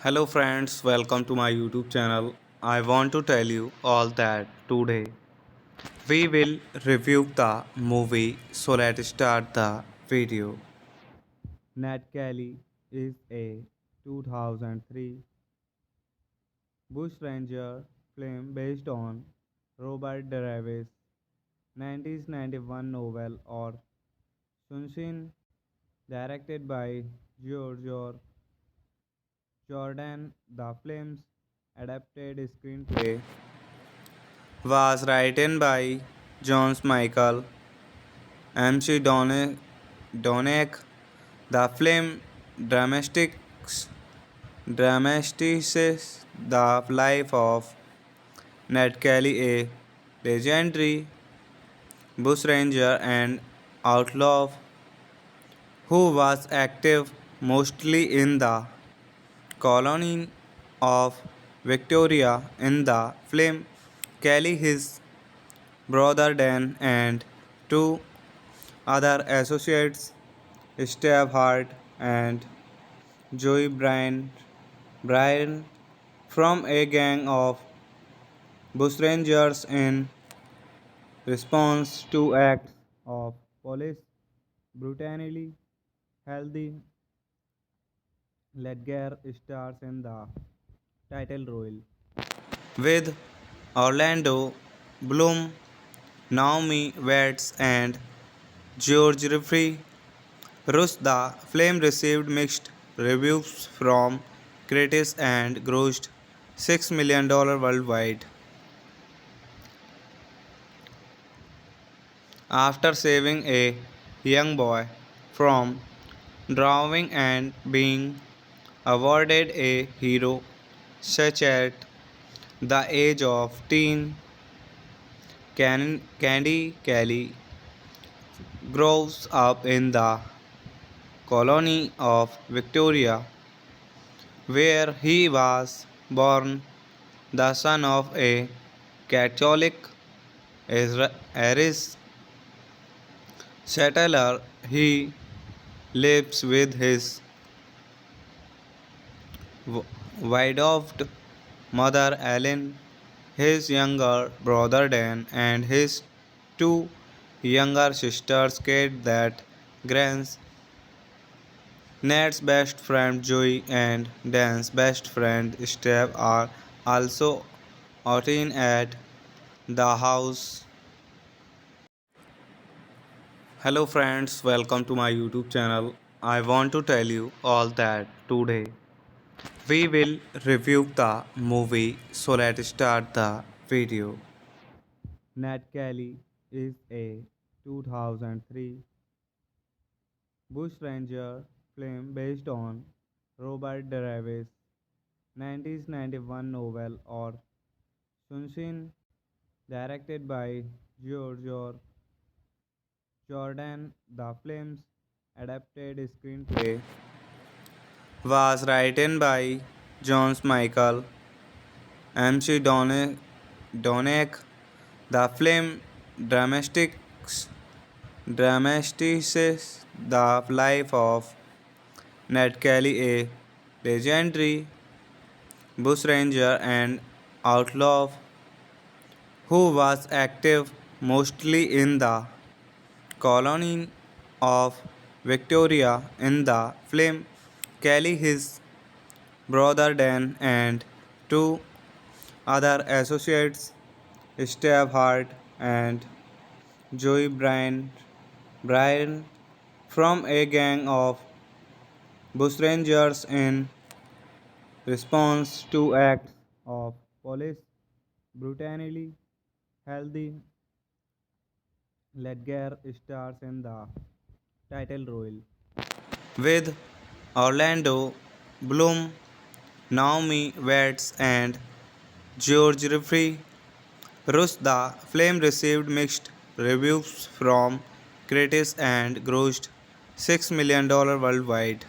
Hello friends, welcome to my YouTube channel. I want to tell you all that today we will review the movie, so let's start the video. Nat Kelly is a 2003 bushranger film based on Robert Davis' 1991 novel or Sunshine, directed by George Jordan. The film's adapted screenplay was written by Jones Michael MC Donick. The film dramatizes the life of Ned Kelly, a legendary bushranger and outlaw who was active mostly in the colony of Victoria. In the film, Kelly, his brother Dan, and two other associates, Steve Hart and Joey Bryan, from a gang of bushrangers in response to acts of police brutality. Healthy Ledger stars in the title role, with Orlando Bloom, Naomi Watts, and George Jeffrey Rush. The film received mixed reviews from critics and grossed $6 million worldwide. After saving a young boy from drowning and being awarded a hero such at the age of teen, Candy Kelly grows up in the colony of Victoria, where he was born, the son of a Catholic Irish settler. He lives with his widowed mother Ellen, his younger brother Dan, and his two younger sisters Kate, that Grant's Ned's best friend Joey and Dan's best friend Steve are also 18 at the house. Hello friends, welcome to my YouTube channel. I want to tell you all that today we will review the movie, so let's start the video. Nat Kelly is a 2003 bushranger film based on Robert Davis' 1991 novel or Sunshine, directed by George Jordan. The film's adapted screenplay was written by John Michael MC Donick. The film dramatizes the life of Ned Kelly, a legendary bushranger and outlaw who was active mostly in the colony of Victoria. In the film, Kelly, his brother Dan, and two other associates, Steve Hart and Joey Bryan, from a gang of bushrangers in response to acts of police brutality. Healthy Ledger stars in the title role with Orlando Bloom, Naomi Watts, and George Jeffrey Rush. The film received mixed reviews from critics and grossed $6 million worldwide.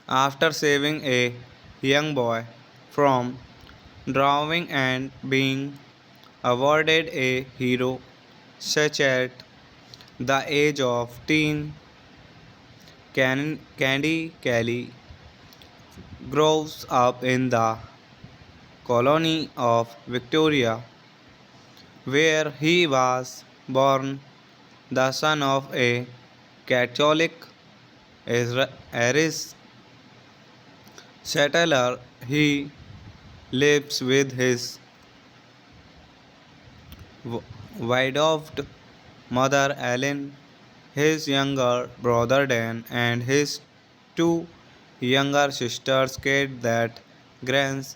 After saving a young boy from drowning and being awarded a hero such at the age of teen, Candy Kelly grows up in the colony of Victoria, where he was born, the son of a Catholic Irish settler. He lives with his widowed mother Ellen, his younger brother Dan, and his two younger sisters Kate, that Grant's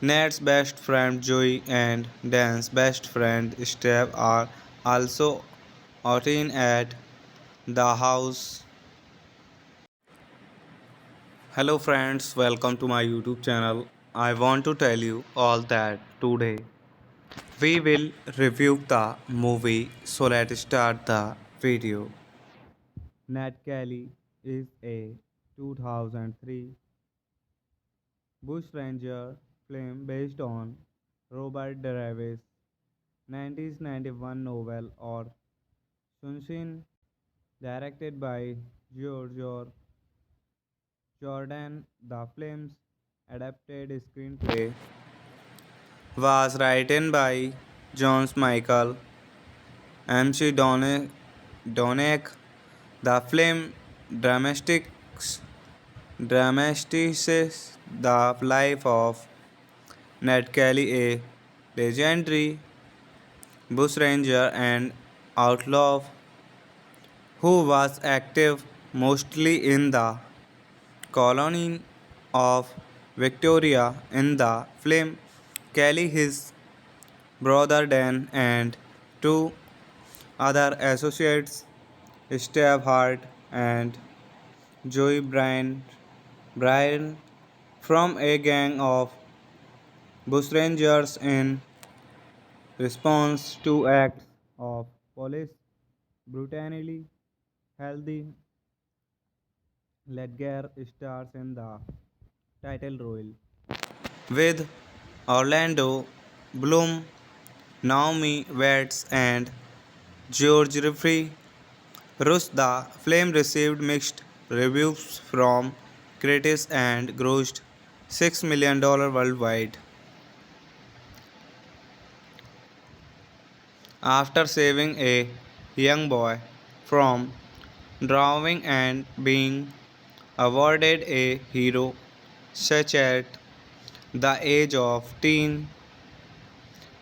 Ned's best friend Joey and Dan's best friend Steve are also out in at the house. Hello friends, welcome to my YouTube channel. I want to tell you all that today we will review the movie, so let's start the video. Nat Kelly is a 2003 bushranger film based on Robert Davis' 1991 novel or Sunshine, directed by George Jordan. The film's adapted screenplay was written by John Michael MC Donick. The film dramatizes the life of Ned Kelly, a legendary bushranger and outlaw who was active mostly in the colony of Victoria. In the film, Kelly, his brother Dan, and two other associates, Steve Hart and Joey Bryan, from a gang of bushrangers in response to acts of police brutality. Healthy Ledger stars in the title role with Orlando Bloom, Naomi Watts, and George Jeffrey Rush. The film received mixed reviews from critics and grossed $6 million worldwide. After saving a young boy from drowning and being awarded a hero such at the age of teen.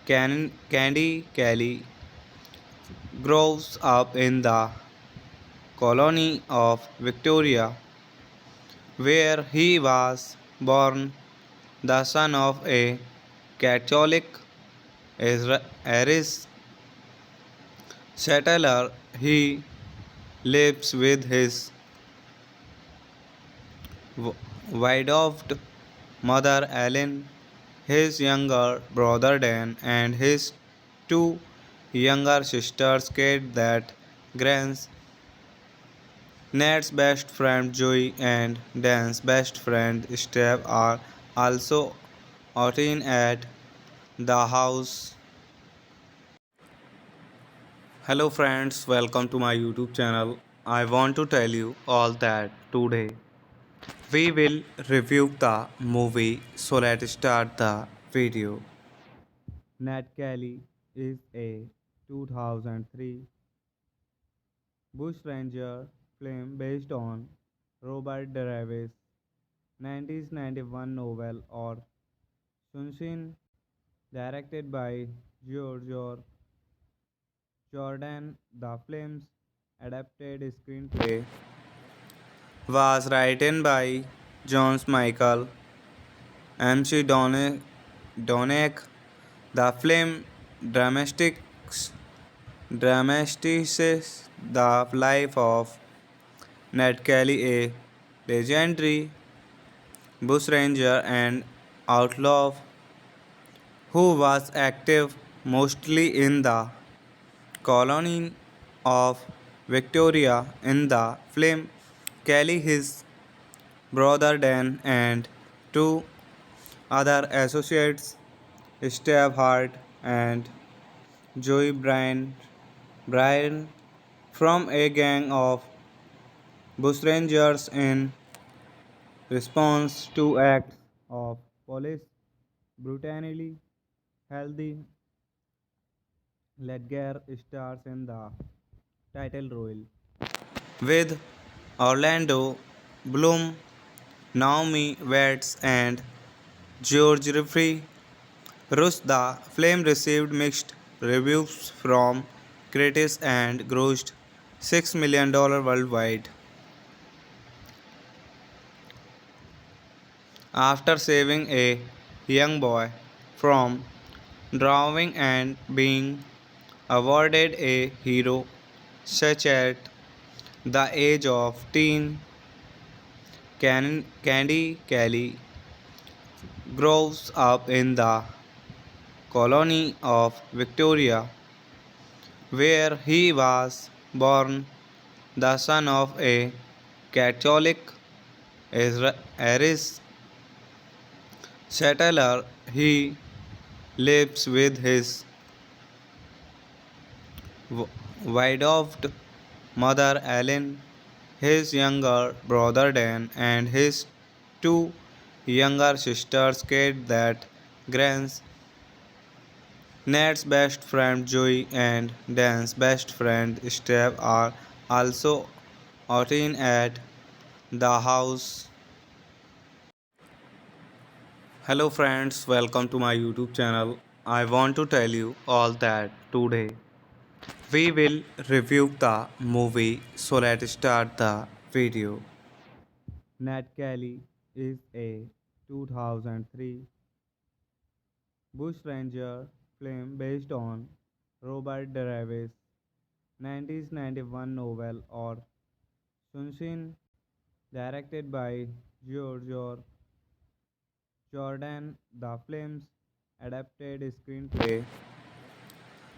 Candy Kelly grows up in the colony of Victoria, where he was born the son of a Catholic Irish settler. He lives with his widowed mother Ellen, his younger brother Dan, and his two younger sisters Kate that Grant's Ned's best friend Joey and Dan's best friend Steve are also outing at the house. Hello friends, welcome to my YouTube channel. I want to tell you all that today we will review the movie, so let's start the video. Nat Kelly is a 2003 bushranger film based on Robert Davis' 1991 novel or Sunshine, directed by George Jordan. The film's adapted screenplay was written by John Michael MC Donick. The film dramatizes the life of Ned Kelly, a legendary bushranger and outlaw who was active mostly in the colony of Victoria. In the film, Kelly, his brother Dan, and two other associates, Steve Hart and Joey Bryan, from a gang of bushrangers in response to acts of police brutality. Healthy Ledger stars in the title role with Orlando Bloom, Naomi Watts, and George Jeffrey Rush. The film received mixed reviews from critics and grossed $6 million worldwide. After saving a young boy from drowning and being awarded a hero such at the age of teen, Candy Kelly grows up in the colony of Victoria, where he was born the son of a Catholic Irish settler. He lives with his widowed mother Ellen, his younger brother Dan, and his two younger sisters Kate that Grant's Ned's best friend Joey and Dan's best friend Steve are also outing at the house. Hello friends, welcome to my YouTube channel. I want to tell you all that today we will review the movie, so let's start the video. Nat Kelly is a 2003 bushranger film based on Robert Davis' 1991 novel or Sunshine, directed by George Jordan. The film's adapted screenplay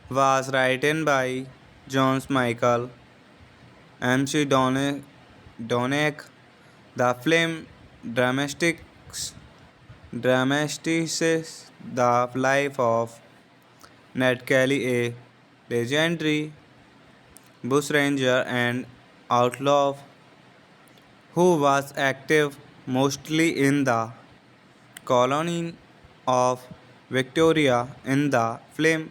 was written by John Michael MC Donick. The film dramatizes the life of Ned Kelly, a legendary bushranger and outlaw who was active mostly in the colony of Victoria. In the film,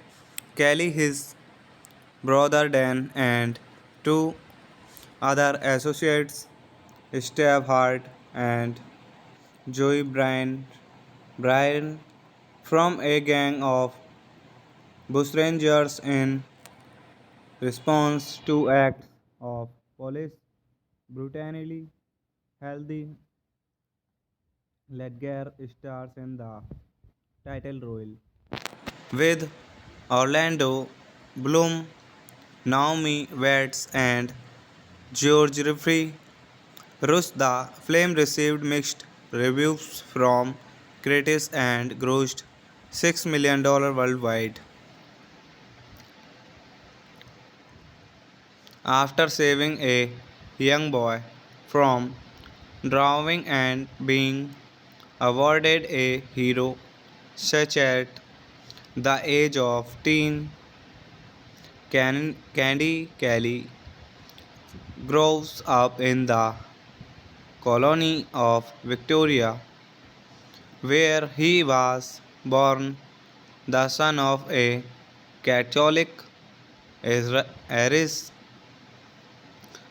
Kelly, his brother Dan, and two other associates, Steve Hart and Joey Bryan from a gang of bushrangers in response to acts of police brutality. Healthy Ledger stars in the title role with Orlando Bloom, Naomi Watts, and George Jeffrey. Rush the film received mixed reviews from critics and grossed $6 million worldwide. After saving a young boy from drowning and being awarded a hero such at the age of teen, Candy Kelly grows up in the colony of Victoria, where he was born the son of a Catholic Irish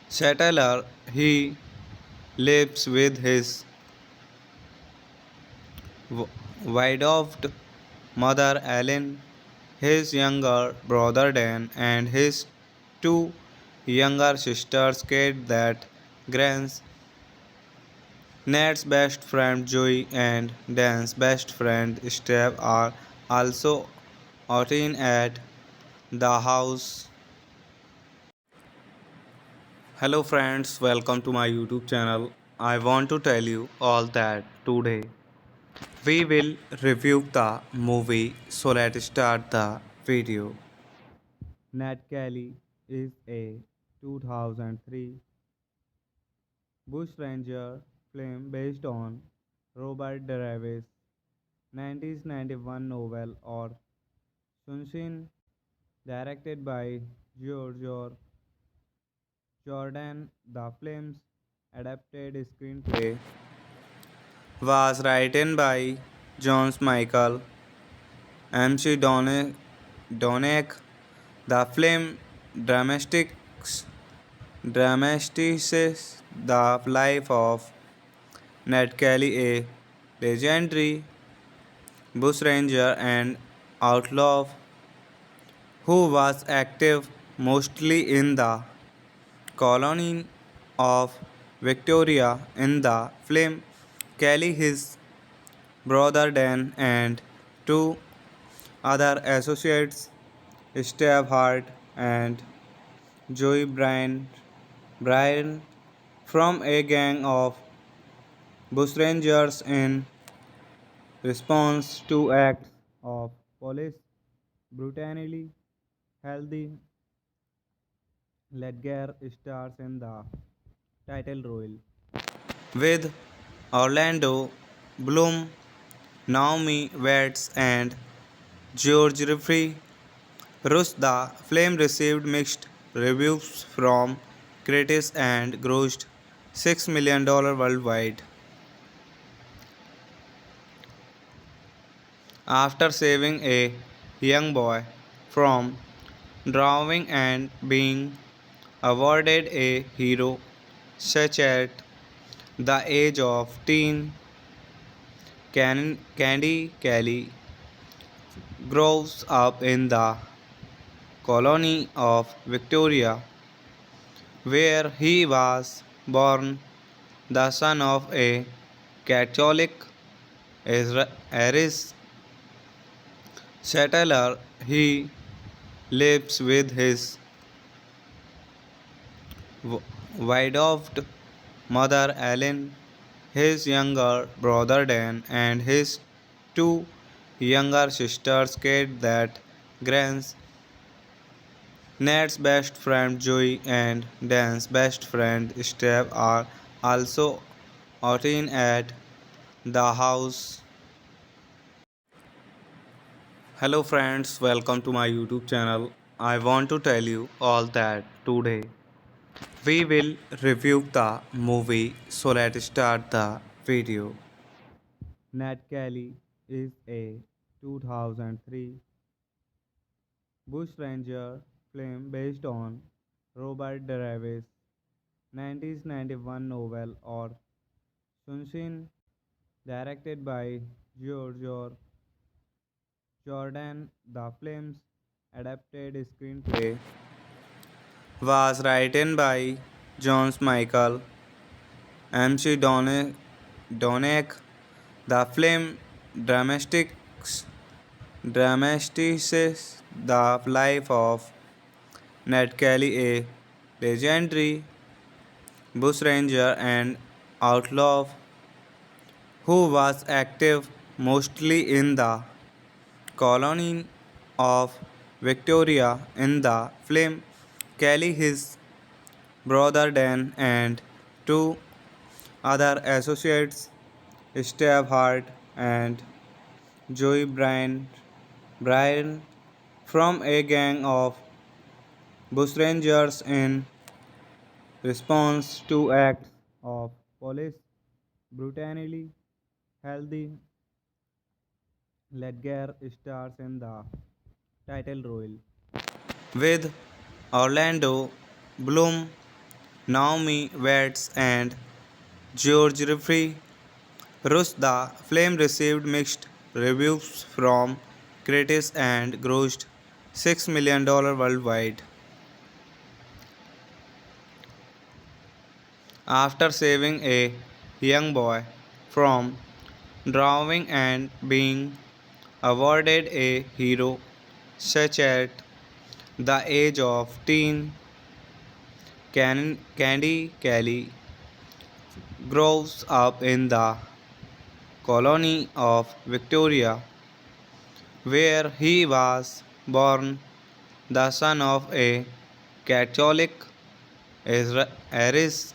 settler. He lives with his widowed mother Ellen, his younger brother Dan, and his two younger sisters Kate that Grant's Ned's best friend Joey and Dan's best friend Steve are also outing at the house. Hello friends, welcome to my YouTube channel. I want to tell you all that today we will review the movie, so let's start the video. Nat Kelly is a 2003 bushranger film based on Robert Davis' 1991 novel or Sunshine, directed by George Jordan. The film's adapted screenplay was written by John Michael MC Donick. The film dramatizes the life of Ned Kelly, a legendary bushranger and outlaw who was active mostly in the colony of Victoria. In the film, Kelly, his brother Dan, and two other associates, Steve Hart and Joey Bryan, from a gang of bushrangers in response to acts of police brutality. Healthy Ledger stars in the title role with Orlando Bloom, Naomi Watts, and George Jeffrey. Rush the film received mixed reviews from critics and grossed $6 million worldwide. After saving a young boy from drowning and being awarded a hero such at the age of teen, Candy Kelly grows up in the colony of Victoria, where he was born the son of a Catholic Irish settler. He lives with his widowed mother Ellen, his younger brother Dan, and his two younger sisters Kate that Grant's Ned's best friend Joey and Dan's best friend Steve are also outing at the house. Hello friends, welcome to my YouTube channel. I want to tell you all that today we will review the movie, so let's start the video. Nat Kelly is a 2003 bushranger film based on Robert Davis' 1991 novel or Sunshine, directed by Giorgio Jordan. The film's adapted screenplay was written by John Michael MC Donick. The film dramatizes the life of Ned Kelly, a legendary bushranger and outlaw who was active mostly in the colony of Victoria. In the film, Kelly, his brother Dan, and two other associates, Steve Hart and Joey Bryan, from a gang of bushrangers in response to acts of police brutality. Healthy Ledger stars in the title role, with Orlando Bloom, Naomi Watts, and George Jeffrey Rush. The film received mixed reviews from critics and grossed $6 million worldwide. After saving a young boy from drowning and being awarded a hero such at the age of teen, Candy Kelly grows up in the colony of Victoria, where he was born, the son of a Catholic Irish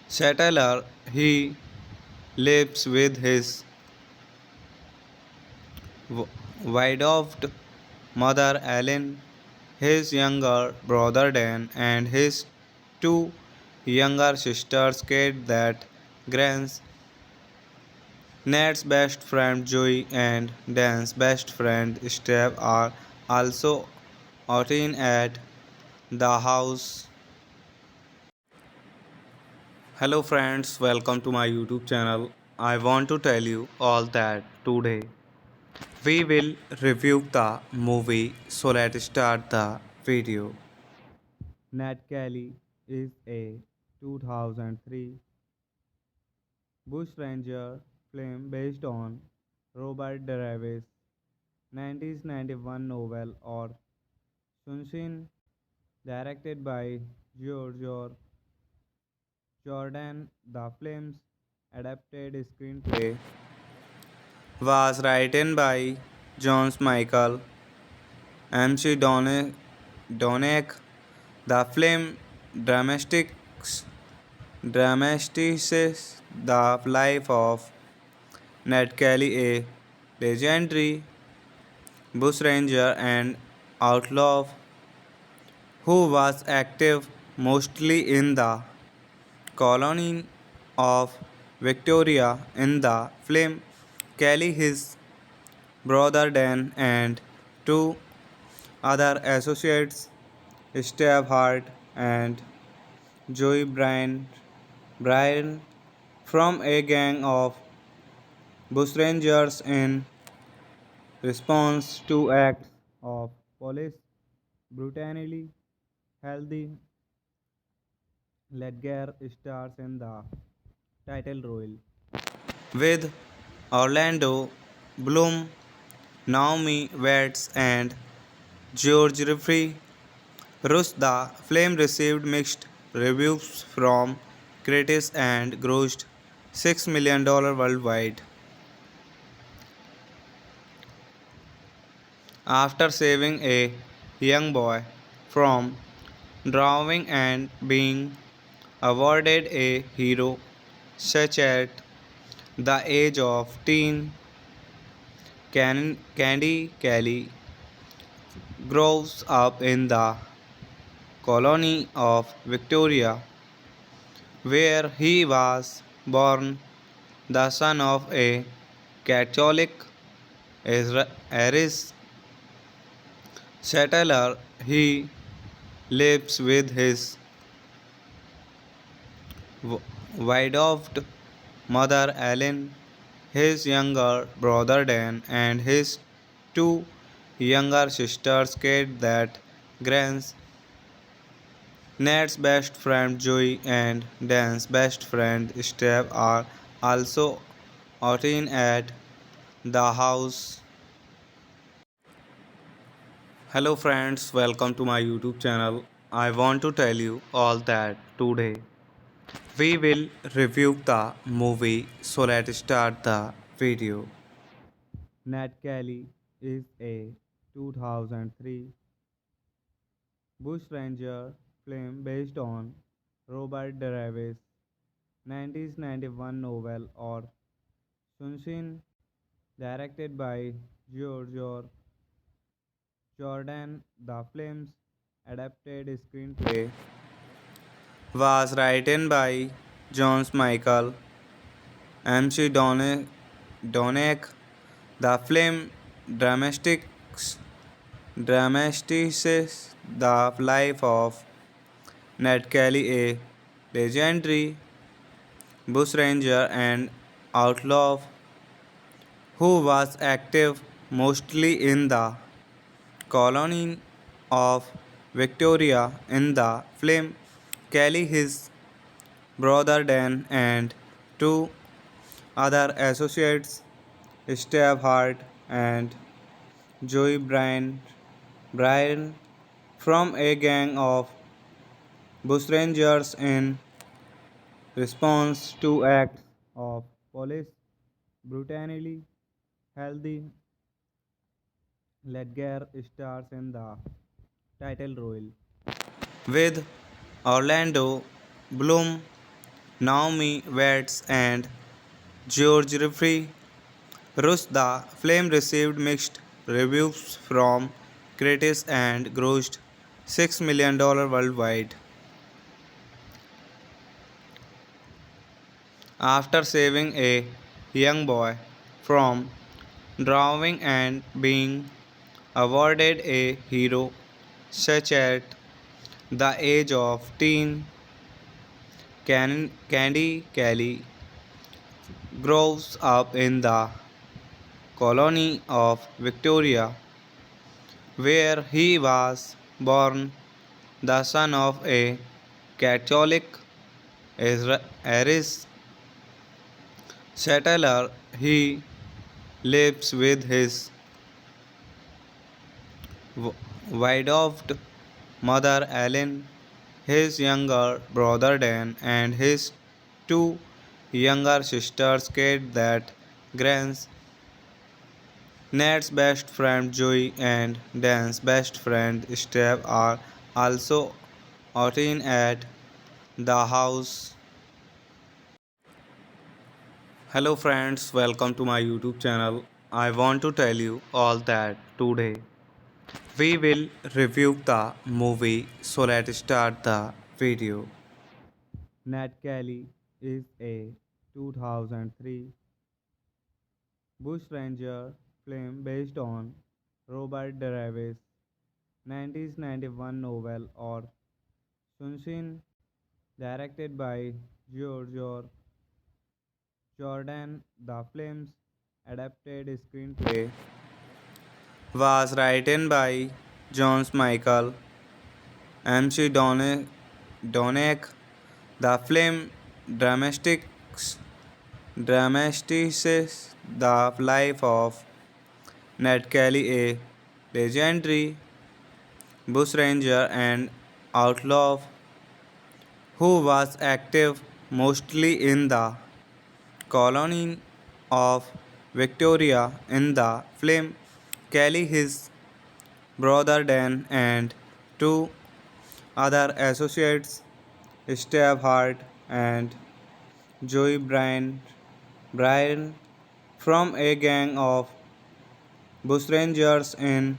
settler. He lives with his widowed mother Ellen, his younger brother Dan, and his two younger sisters Kate, that Grant's Ned's best friend Joey and Dan's best friend Steve are also out in at the house. Hello friends, welcome to my YouTube channel. I want to tell you all that today we will review the movie, so let's start the video. Ned Kelly is a 2003 bushranger film based on Robert Davis' 1991 novel or Sunshine, directed by Giorgio Jordan. The film's adapted screenplay was written by John Michael MC Donick. The film dramatizes the life of Ned Kelly, a legendary bushranger and outlaw who was active mostly in the colony of Victoria. In the film, Kelly, his brother Dan, and two other associates, Steve Hart and Joey Bryan, from a gang of bushrangers in response to acts of police brutality. Healthy Ledger stars in the title role, with Orlando Bloom, Naomi Watts, and George Jeffrey Rush. The film received mixed reviews from critics and grossed $6 million worldwide. After saving a young boy from drowning and being awarded a hero such at the age of teen, Candy Kelly grows up in the colony of Victoria, where he was born, the son of a Catholic Irish settler. He lives with his widowed mother Ellen, his younger brother Dan, and his two younger sisters Kate that Grant's Ned's best friend Joey and Dan's best friend Steve are also out in at the house. Hello friends, welcome to my YouTube channel. I want to tell you all that today we will review the movie, so let's start the video. Nat Kelly is a 2003 bushranger film based on Robert Davis' 1991 novel or Sunshine, directed by George Jordan. The film's adapted screenplay was written by John Michael MC Donick. The film dramatizes the life of Ned Kelly, a legendary bushranger and outlaw who was active mostly in the colony of Victoria. In the film, Kelly, his brother Dan, and two other associates, Steve Hart and Joey Bryan, from a gang of bushrangers in response to acts of police brutality. Healthy Ledger stars in the title role with Orlando Bloom, Naomi Watts, and George Jeffrey Rush. The film received mixed reviews from critics and grossed $6 million worldwide. After saving a young boy from drowning and being awarded a hero such at the age of teen, Candy Kelly grows up in the colony of Victoria, where he was born the son of a Catholic Irish settler. He lives with his widowed mother Ellen, his younger brother Dan, and his two younger sisters Kate that Grant's Ned's best friend Joey and Dan's best friend Steve are also out in at the house. Hello friends, welcome to my YouTube channel. I want to tell you all that today we will review the movie, so let's start the video. Nat Kelly is a 2003 bushranger film based on Robert Davis' 1991 novel or Sunshine, directed by George Jordan. The film's adapted screenplay was written by John Michael MC Donick. The film dramatizes the life of Ned Kelly, a legendary bushranger and outlaw who was active mostly in the colony of Victoria. In the film, Kelly, his brother Dan, and two other associates, Steve Hart and Joey Bryan, from a gang of bushrangers in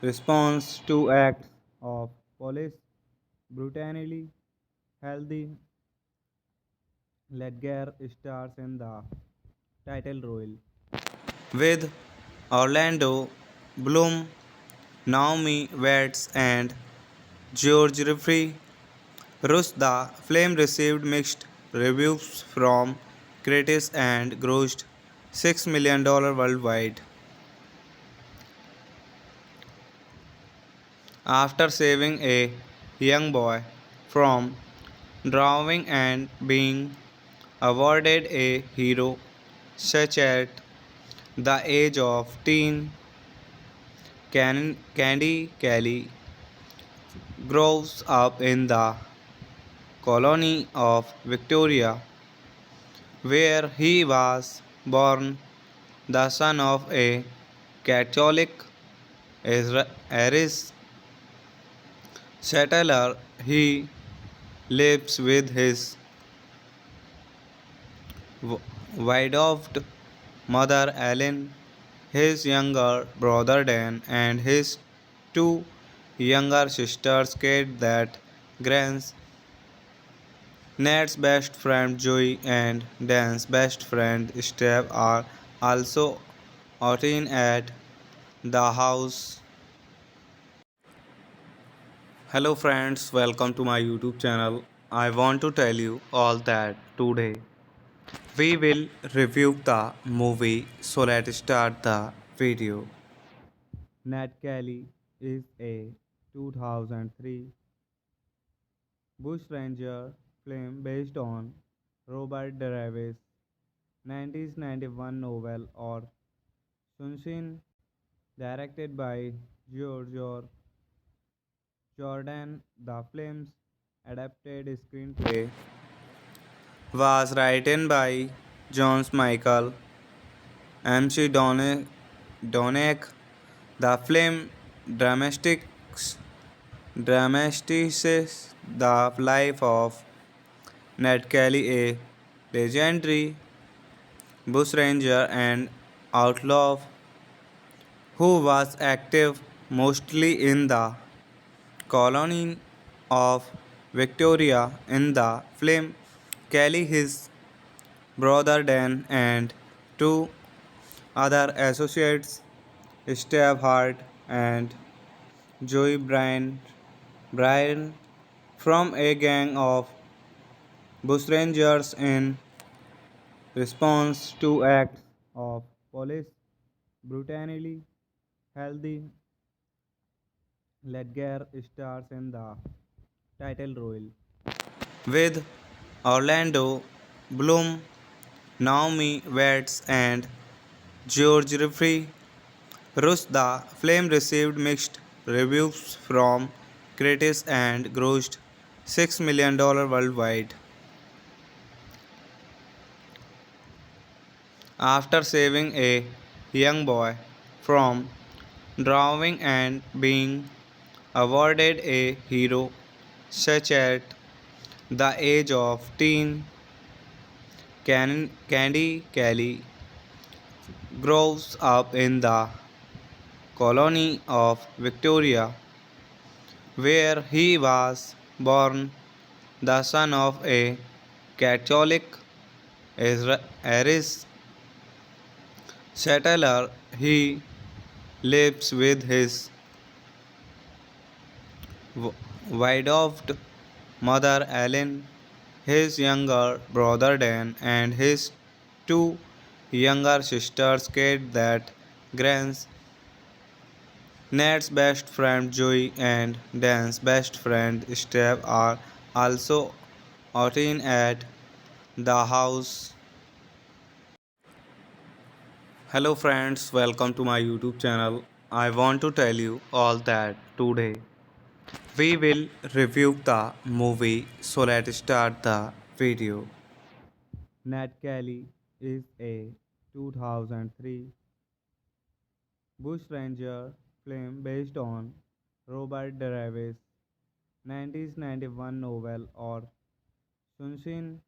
response to acts of police brutality. Healthy Ledger stars in the title role with Orlando Bloom, Naomi Watts, and George Jeffrey Rush. The film received mixed reviews from critics and grossed $6 million worldwide. After saving a young boy from drowning and being awarded a hero such at the age of teen, Candy Kelly grows up in the colony of Victoria, where he was born the son of a Catholic Irish settler. He lives with his widowed mother Ellen, his younger brother Dan, and his two younger sisters Kate that Grant's Ned's best friend Joey and Dan's best friend Steve are also out in at the house. Hello friends, welcome to my YouTube channel. I want to tell you all that today we will review the movie, so let's start the video. Nat Kelly is a 2003 bushranger film based on Robert Davis' 1991 novel or Sunshine, directed by George Jordan. The film's adapted screenplay was written by John Michael MC Donick. The film dramatizes the life of Ned Kelly, a legendary bushranger and outlaw who was active mostly in the colony of Victoria. In the film, Kelly, his brother Dan, and two other associates, Steve Hart and Joey Bryan, from a gang of bushrangers in response to acts of police brutality. Healthy Ledger stars in the title role, with Orlando Bloom, Naomi Watts, and George Jeffrey Rush. The film received mixed reviews from critics and grossed $6 million worldwide. After saving a young boy from drowning and being awarded a hero such at the age of teen, Candy Kelly grows up in the colony of Victoria, where he was born the son of a Catholic Irish settler. He lives with his widowed mother Ellen, his younger brother Dan, and his two younger sisters Kate that Grant's Ned's best friend Joey and Dan's best friend Steve are also out in at the house. Hello friends, welcome to my YouTube channel. I want to tell you all that today we will review the movie, so let's start the video. Nat Kelly is a 2003 bushranger film based on Robert Davis' 1991 novel or Sunshine,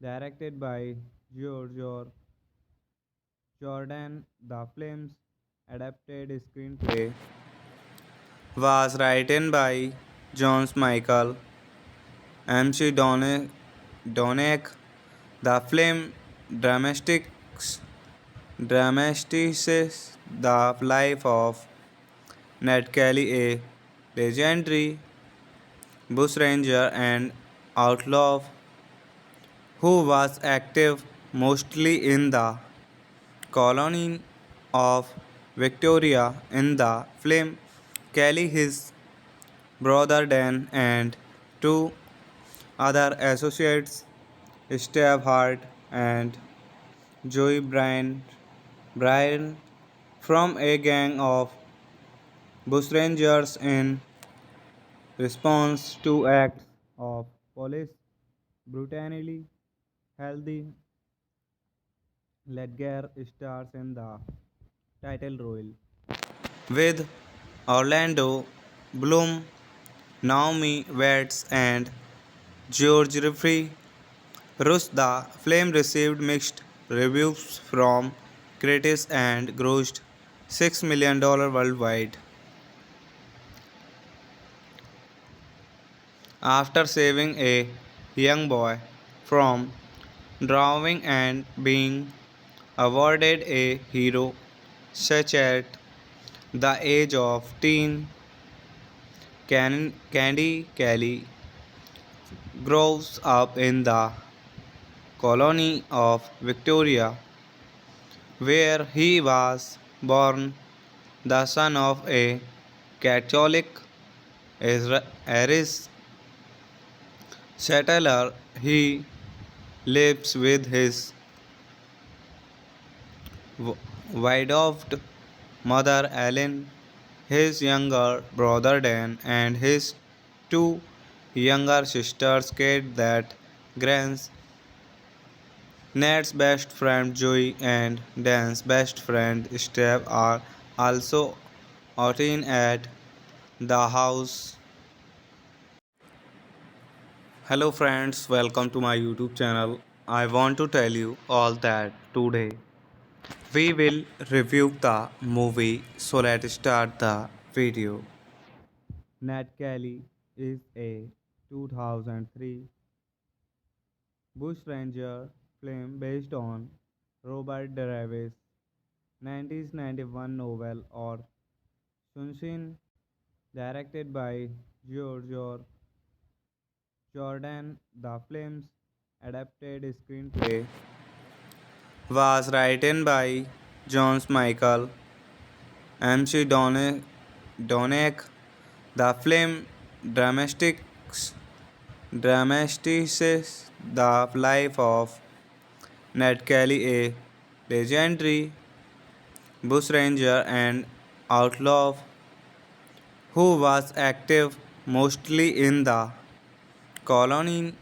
directed by George Jordan. The film's adapted screenplay was written by John Michael MC Donick. The film dramatizes the life of Ned Kelly, a legendary bushranger and outlaw who was active mostly in the colony of Victoria. In the film, Kelly, his brother Dan, and two other associates, Steve Hart and Joey Bryan, from a gang of bushrangers in response to acts of police brutality. Healthy Ledger stars in the title role, with Orlando Bloom, Naomi Watts, and George Jeffrey Rush. The film received mixed reviews from critics and grossed $6 million worldwide. After saving a young boy from drowning and being awarded a hero such at the age of teen, Candy Kelly grows up in the colony of Victoria, where he was born, the son of a Catholic Irish settler. He lives with his widowed mother Ellen, his younger brother Dan, and his two younger sisters Kate, that Grant's Ned's best friend Joey and Dan's best friend Steve are also out in at the house. Hello friends, welcome to my YouTube channel. I want to tell you all that today we will review the movie, so let's start the video. Nat Kelly is a 2003 bushranger film based on Robert Davis' 1991 novel or Sunshine, directed by George Jordan. The film's adapted screenplay was written by John Michael MC Donick. The film dramatizes the life of Ned Kelly, a legendary bushranger and outlaw who was active mostly in the colony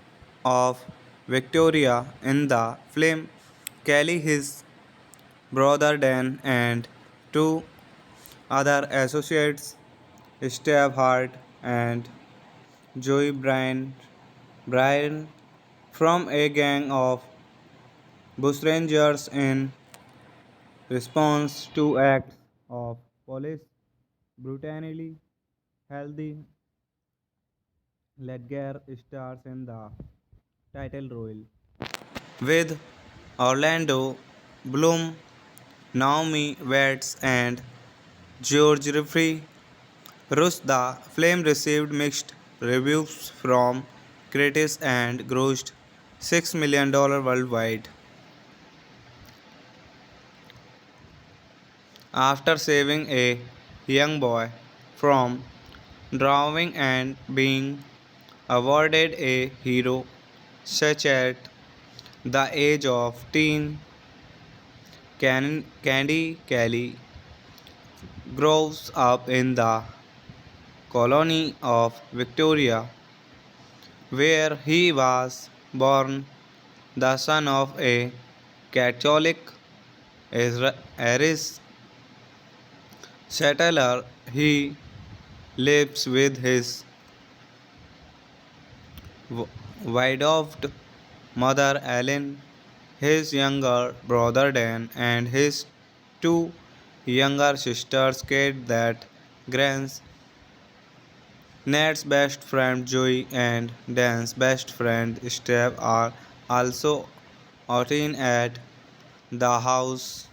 of Victoria. In the film, Kelly, his brother Dan, and two other associates, Steve Hart and Joey Bryan, from a gang of bushrangers in response to acts of police brutality. Healthy Ledger stars in the title role, with Orlando Bloom, Naomi Watts, and George Jeffrey Rush. The film received mixed reviews from critics and grossed $6 million worldwide. After saving a young boy from drowning and being awarded a hero such at the age of teen, Candy Kelly grows up in the colony of Victoria, where he was born, the son of a Catholic Irish settler. He lives with his widowed mother Ellen, his younger brother Dan, and his two younger sisters Kate, that Grant's Ned's best friend Joey and Dan's best friend Steve are also out in at the house.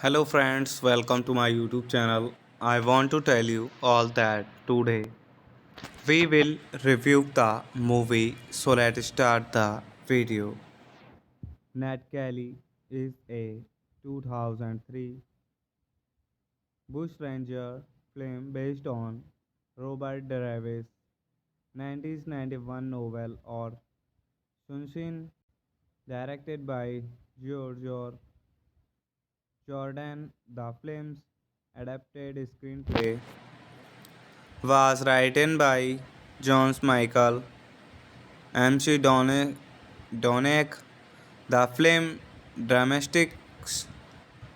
Hello friends, welcome to my YouTube channel. I want to tell you all that today we will review the movie, so let's start the video. Nat Kelly is a 2003 bushranger film based on Robert Davis' 1991 novel or Sunshin, directed by George Jordan. The film's adapted screenplay was written by John Michael MC Donick. The film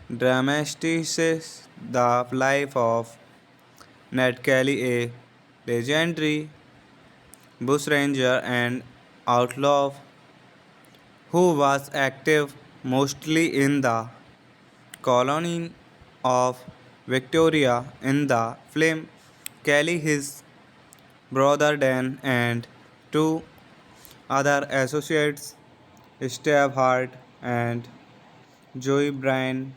dramatizes the life of Ned Kelly, a legendary bushranger and outlaw who was active mostly in the colony of Victoria. In the film, Kelly, his brother Dan, and two other associates, Steve Hart and Joey Bryan,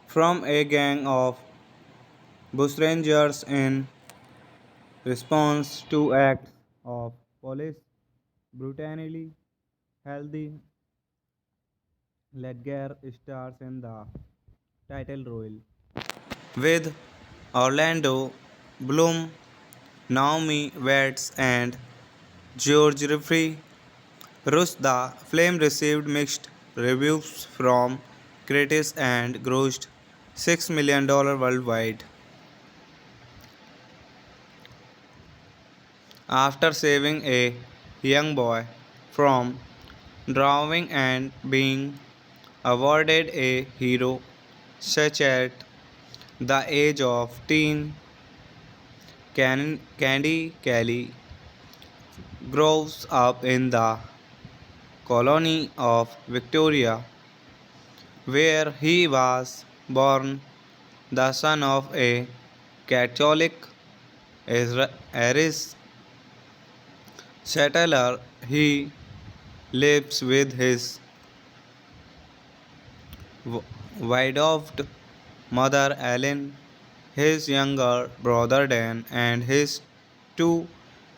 from a gang of bushrangers in response to acts of police brutality. Healthy Ledger stars in the title role, with Orlando Bloom, Naomi Watts, and George Jeffrey Rush. The film received mixed reviews from critics and grossed $6 million worldwide. After saving a young boy from drowning and being awarded a hero such at the age of teen, Candy Kelly grows up in the colony of Victoria, where he was born, the son of a Catholic Irish settler. He lives with his widowed mother Ellen, his younger brother Dan, and his two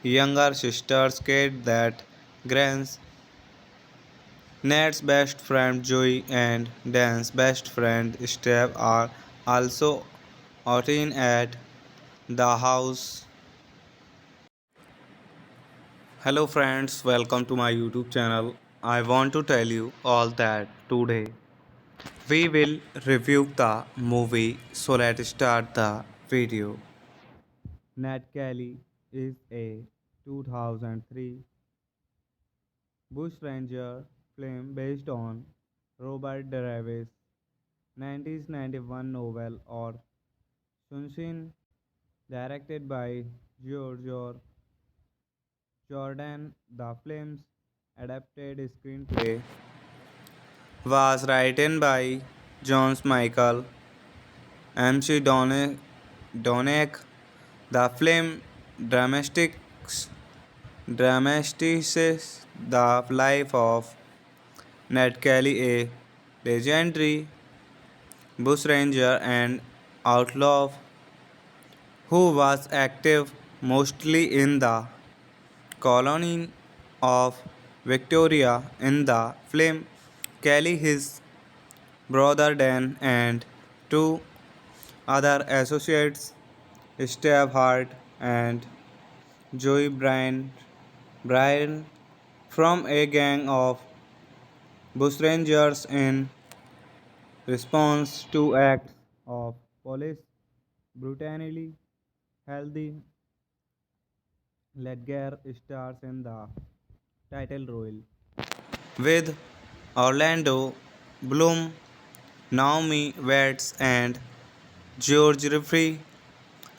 younger sisters Kate that Grant's Ned's best friend Joey and Dan's best friend Steve are also out in at the house. Hello friends, welcome to my YouTube channel. I want to tell you all that today we will review the movie, so let's start the video. Nat Kelly is a 2003 bushranger film based on Robert Davis' 1991 novel or Sunshin, directed by George Jordan. The film's adapted screenplay was written by John Michael MC Donick. The film dramatizes the life of Ned Kelly, a legendary bushranger and outlaw who was active mostly in the colony of Victoria. In the film, Kelly, his brother Dan, and two other associates, Steve Hart and Joey Bryan, from a gang of bushrangers in response to acts of police brutality. Healthy Ledger stars in the title role, with Orlando Bloom, Naomi Watts, and George Jeffrey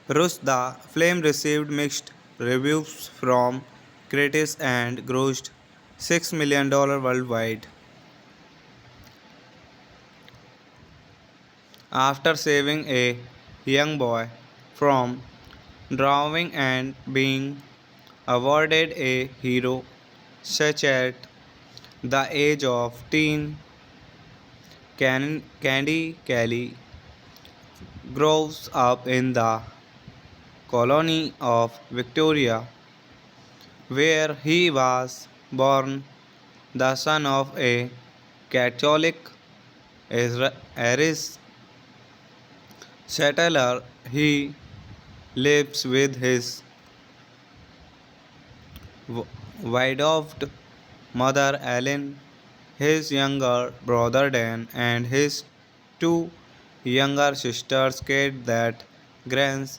Rush. The film received mixed reviews from critics and grossed $6 million worldwide. After saving a young boy from drowning and being awarded a hero such at the age of teen, Candy Kelly grows up in the colony of Victoria, where he was born the son of a Catholic Irish settler. He lives with his widowed mother Ellen, his younger brother Dan, and his two younger sisters Kate that Grant's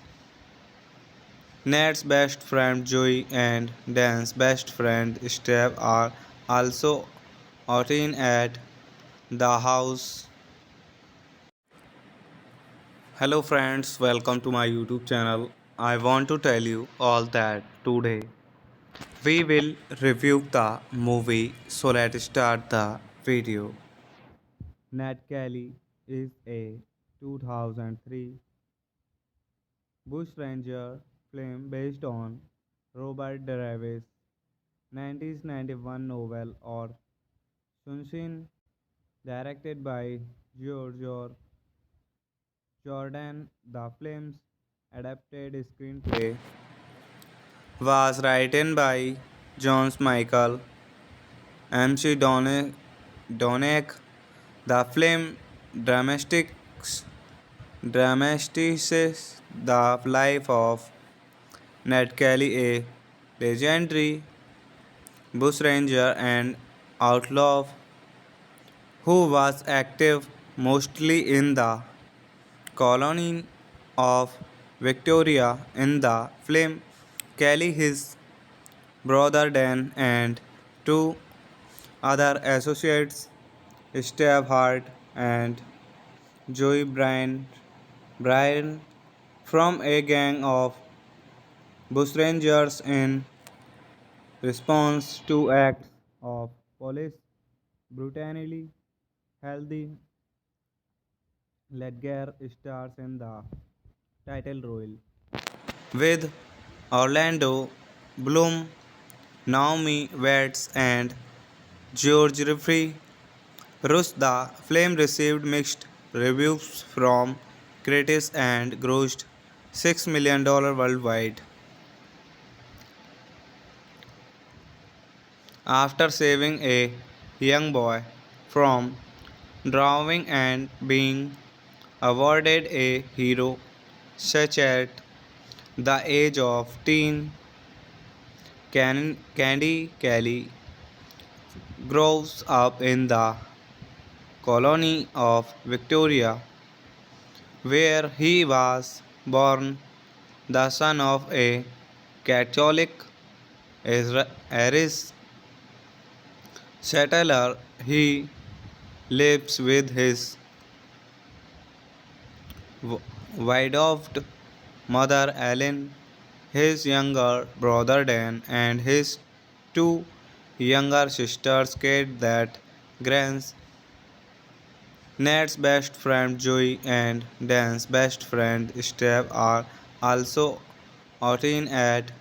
Ned's best friend Joey and Dan's best friend Steve are also outing at the house. Hello friends, welcome to my YouTube channel. I want to tell you all that today we will review the movie, so let's start the video. Nat Kelly is a 2003 bushranger film based on Robert Davis' 1991 novel or Sunshine, directed by George Jordan. The film's adapted screenplay was written by John Michael MC Donick. The film dramatizes the life of Ned Kelly, a legendary bushranger and outlaw who was active mostly in the colony of Victoria. In the film, Kelly, his brother Dan, and two other associates, Steve Hart and Joey Bryan, from a gang of bushrangers in response to acts of police brutality. Healthy Ledger stars in the title role with Orlando Bloom, Naomi Watts, and George Jeffrey Rush. The film received mixed reviews from critics and grossed $6 million worldwide. After saving a young boy from drowning and being awarded a hero such at the age of teen, Candy Kelly grows up in the colony of Victoria, where he was born the son of a Catholic Irish settler. He lives with his widowed mother Ellen, his younger brother Dan, and his two younger sisters Kate that Grant's Ned's best friend Joey and Dan's best friend Steve are also outing at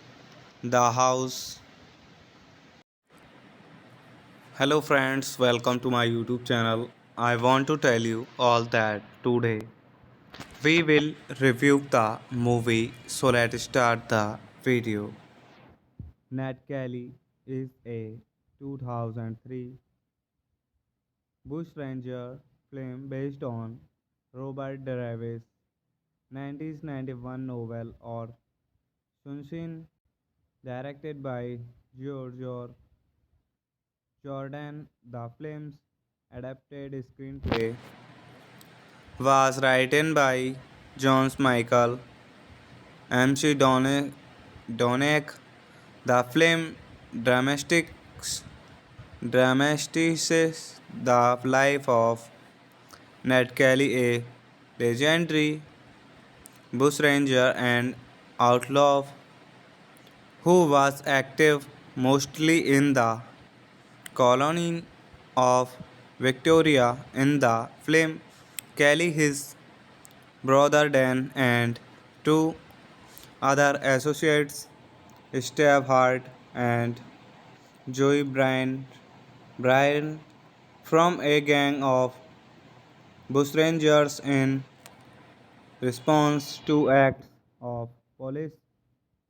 the house. Hello friends, welcome to my YouTube channel. I want to tell you all that today we will review the movie, so let's start the video. Nat Kelly is a 2003 bushranger film based on Robert Davis' 1991 novel or Sunshine, directed by George Jordan. The film's adapted screenplay was written by John Michael MC Donick. The film dramatizes the life of Ned Kelly, a legendary bushranger and outlaw who was active mostly in the colony of Victoria. In the film, Kelly, his brother Dan, and two other associates, Steve Hart and Joey Bryan, from a gang of bushrangers in response to acts of police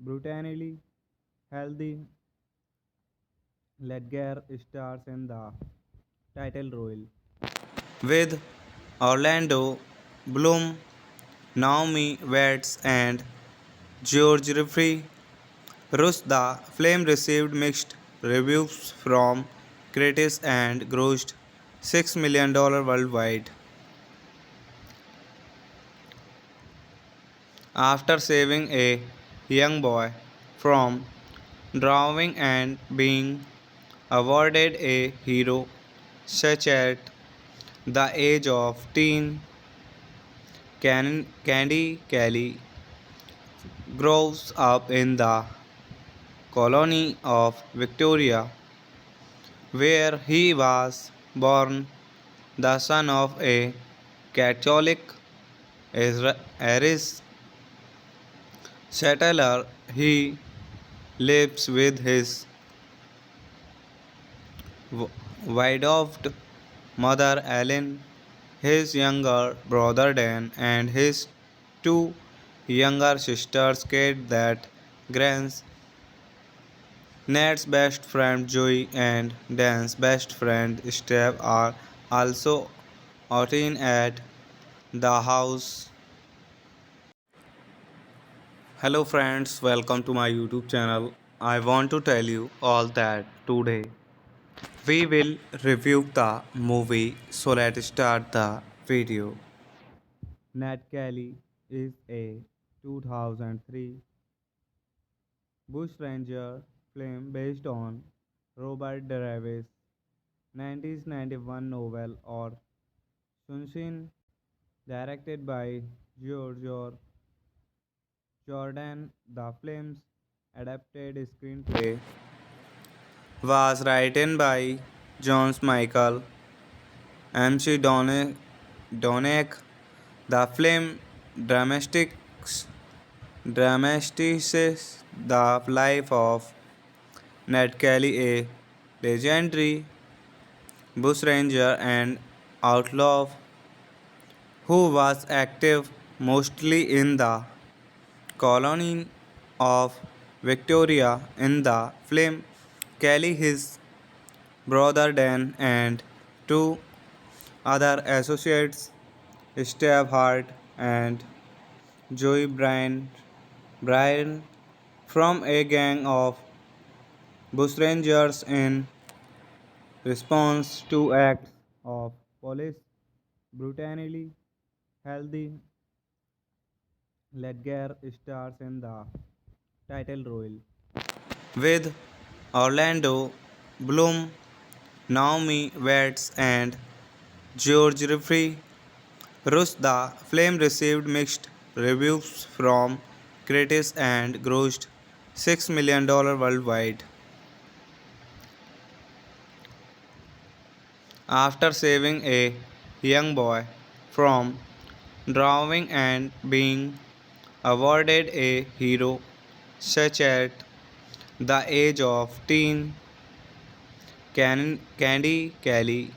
brutality. Healthy Ledger stars in the title role, with Orlando Bloom, Naomi Watts, and George Jeffrey. Rush the film received mixed reviews from critics and grossed $6 million worldwide. After saving a young boy from drowning and being awarded a hero such at the age of teen, Candy Kelly grows up in the colony of Victoria, where he was born the son of a Catholic Irish settler. He lives with his widowed mother Ellen, his younger brother Dan, and his two younger sisters Kate that Grant's Ned's best friend Joey and Dan's best friend Steve are also out in at the house. Hello friends, welcome to my YouTube channel. I want to tell you all that today we will review the movie, so let's start the video. Nat Kelly is a 2003 bushranger film based on Robert Davis' 1991 novel or Sunshine, directed by George Jordan. The film's adapted screenplay was written by John Michael MC Donick. The film dramatizes the life of Ned Kelly, a legendary bushranger and outlaw who was active mostly in the colony of Victoria. In the film, Kelly, his brother Dan, and two other associates, Steve Hart and Joey Bryan, from a gang of bushrangers in response to acts of police brutality. Healthy Ledger stars in the title role, with Orlando Bloom, Naomi Watts, and George Jeffrey. Rush the film received mixed reviews from critics and grossed $6 million worldwide. After saving a young boy from drowning and being awarded a hero such at the age of teen, Candy Kelly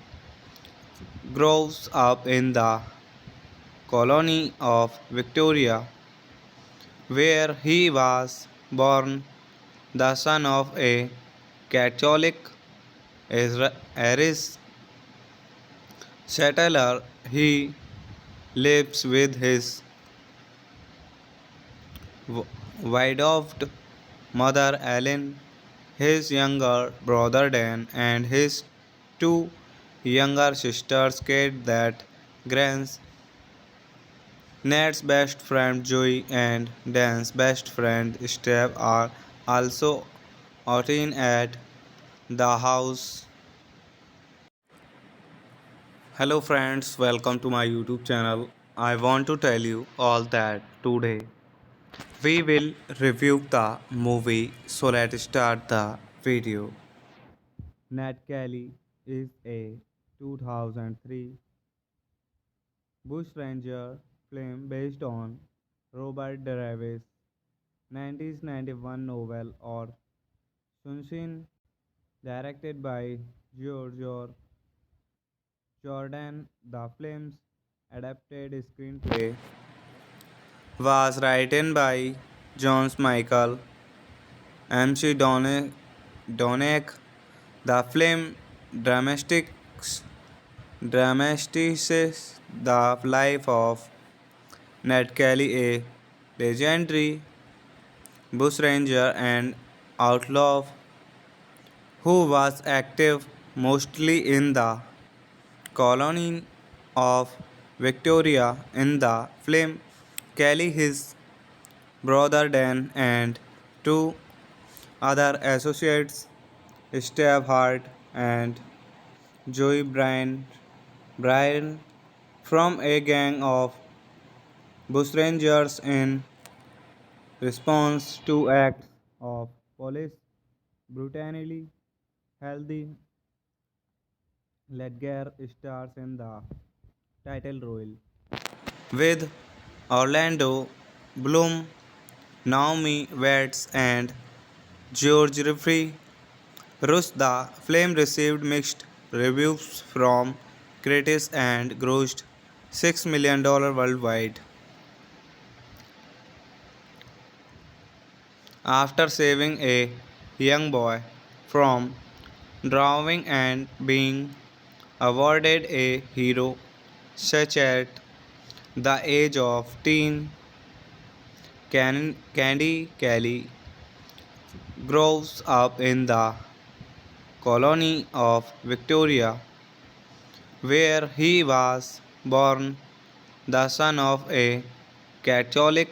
grows up in the colony of Victoria, where he was born the son of a Catholic Irish settler. He lives with his widowed mother Ellen, his younger brother Dan, and his two younger sisters Kate that Grant's Ned's best friend Joey and Dan's best friend Steve are also out in at the house. Hello friends, welcome to my YouTube channel. I want to tell you all that today we will review the movie, so let's start the video. Nat Kelly is a 2003 bushranger film based on Robert Davis' 1991 novel or Sunshine, directed by George Jordan. The film's adapted screenplay was written by John Michael MC Donick. The film dramatizes the life of Ned Kelly, a legendary bushranger and outlaw who was active mostly in the colony of Victoria. In the film, Kelly, his brother Dan, and two other associates, Steve Hart and Joey Bryan, from a gang of bushrangers in response to acts of police brutality. Healthy Ledger stars in the title role with Orlando Bloom, Naomi Watts, and George Jeffrey Rush. The film received mixed reviews from critics and grossed $6 million worldwide. After saving a young boy from drowning and being awarded a hero such at the age of teen, Candy Kelly grows up in the colony of Victoria, where he was born the son of a Catholic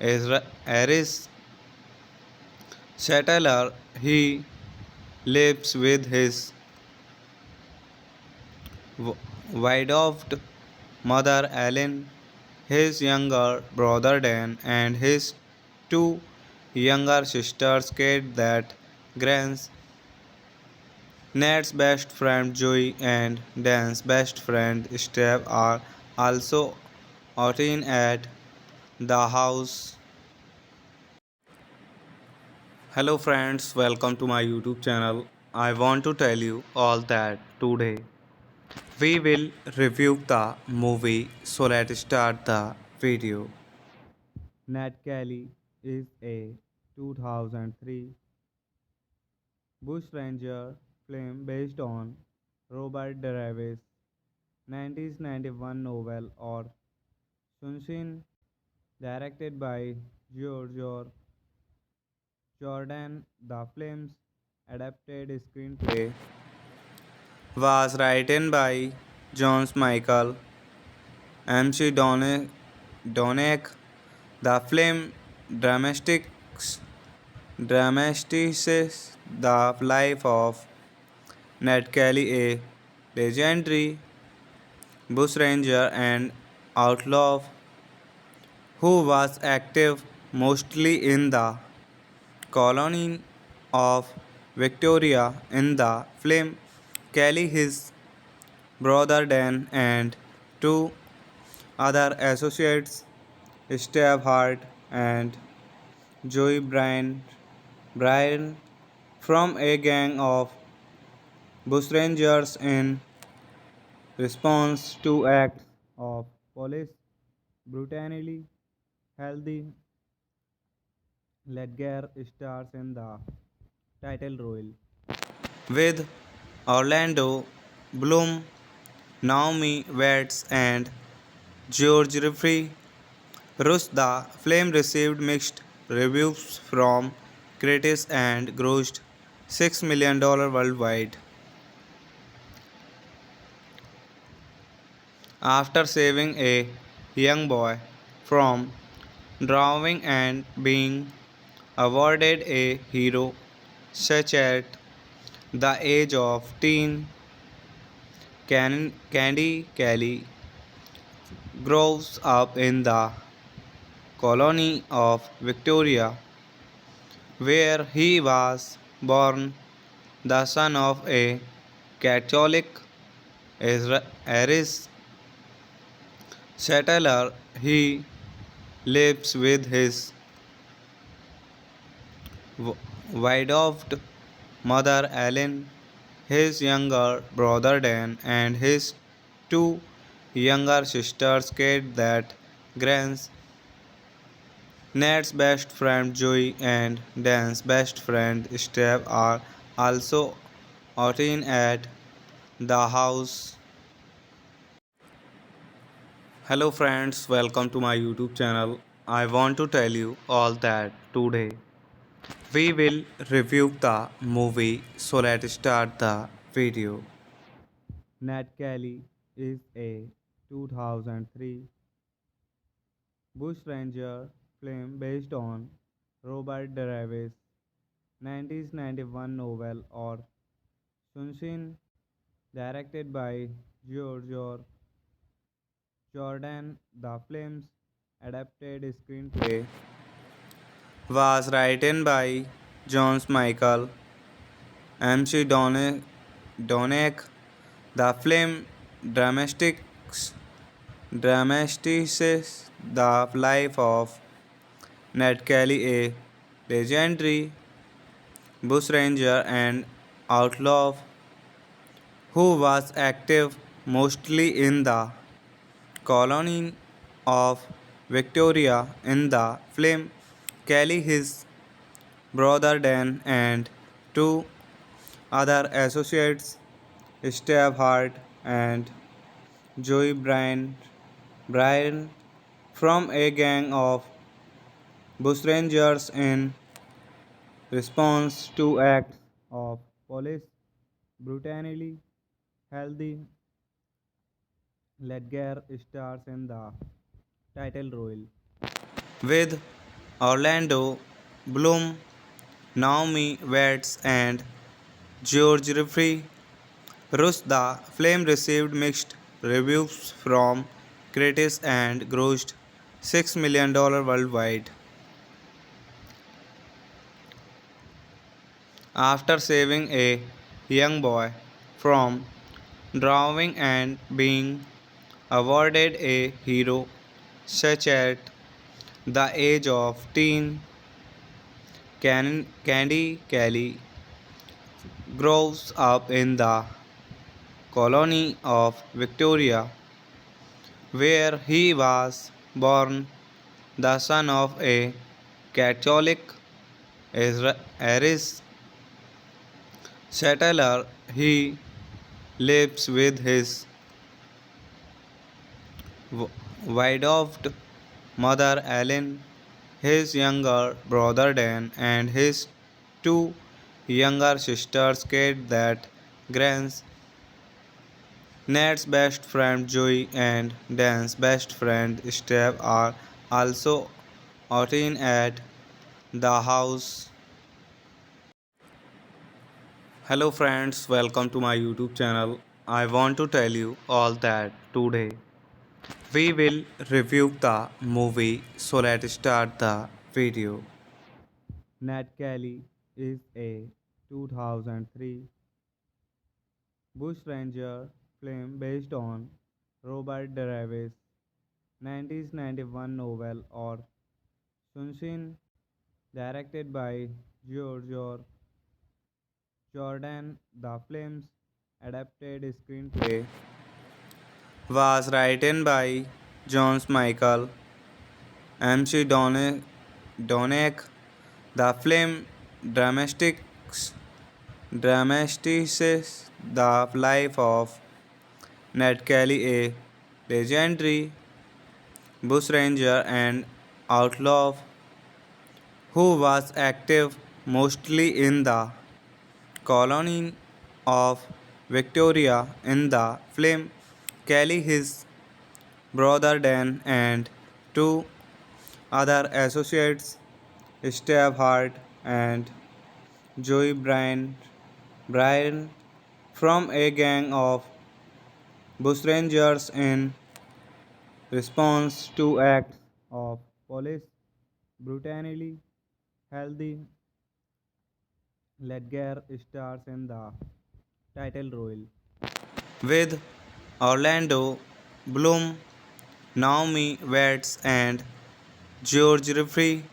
Irish settler. He lives with his widowed mother Ellen, his younger brother Dan, and his two younger sisters Kate that Grants, Ned's best friend Joey and Dan's best friend Steve are also out in at the house. Hello friends, welcome to my YouTube channel. I want to tell you all that today we will review the movie, so let's start the video. Nat Kelly is a 2003 bushranger film based on Robert Davis' 1991 novel or Sunshine, directed by George Jordan. The film's adapted screenplay was written by John Michael MC Donick. The film dramatizes the life of Ned Kelly, a legendary bushranger and outlaw who was active mostly in the colony of Victoria. In the film, Kelly, his brother Dan, and two other associates, Steve Hart and Joey Bryan, from a gang of bushrangers in response to acts of police brutality. Healthy Ledger stars in the title role with Orlando Bloom, Naomi Watts, and George Jeffrey Rush. The film received mixed reviews from critics and grossed $6 million worldwide. After saving a young boy from drowning and being awarded a hero such at the age of teen, Candy Kelly grows up in the colony of Victoria, where he was born the son of a Catholic Irish settler. He lives with his widowed mother Ellen, his younger brother Dan, and his two younger sisters Kate that Grants, Ned's best friend Joey and Dan's best friend Steve are also 18 at the house. Hello friends, welcome to my YouTube channel. I want to tell you all that today we will review the movie, so let's start the video. Nat Kelly is a 2003 bushranger film based on Robert Davis' 1991 novel or Sunshine, directed by George Jordan. The film's adapted screenplay was written by John Michael MC Donick. The film dramatizes the life of Ned Kelly, a legendary bushranger and outlaw who was active mostly in the colony of Victoria. In the film, Kelly, his brother Dan, and two other associates, Steve Hart and Joey Bryan, from a gang of bushrangers in response to acts of police brutality. Healthy Ledger stars in the title role, with Orlando Bloom, Naomi Watts, and George Jeffrey Rush. The film received mixed reviews from critics and grossed $6 million worldwide. After saving a young boy from drowning and being awarded a hero such at the age of teen, Candy Kelly grows up in the colony of Victoria, where he was born, the son of a Catholic Irish settler. He lives with his widowed mother Ellen, his younger brother Dan, and his two younger sisters Kate, that Grant's Ned's best friend Joey and Dan's best friend Steve are also out in at the house. Hello friends, welcome to my YouTube channel. I want to tell you all that today we will review the movie, so let's start the video. Nat Kelly is a 2003 bushranger film based on Robert Davis' 1991 novel or Sunshine, directed by George Jordan. The film's adapted screenplay was written by John Michael MC Donick. The film dramatizes the life of Ned Kelly, a legendary bushranger and outlaw who was active mostly in the colony of Victoria. In the film, Kelly, his brother Dan, and two other associates, Steve Hart and Joey Bryan, from a gang of bushrangers in response to acts of police brutality. Healthy Ledger stars in the title role, with Orlando Bloom, Naomi Watts, and George Jeffrey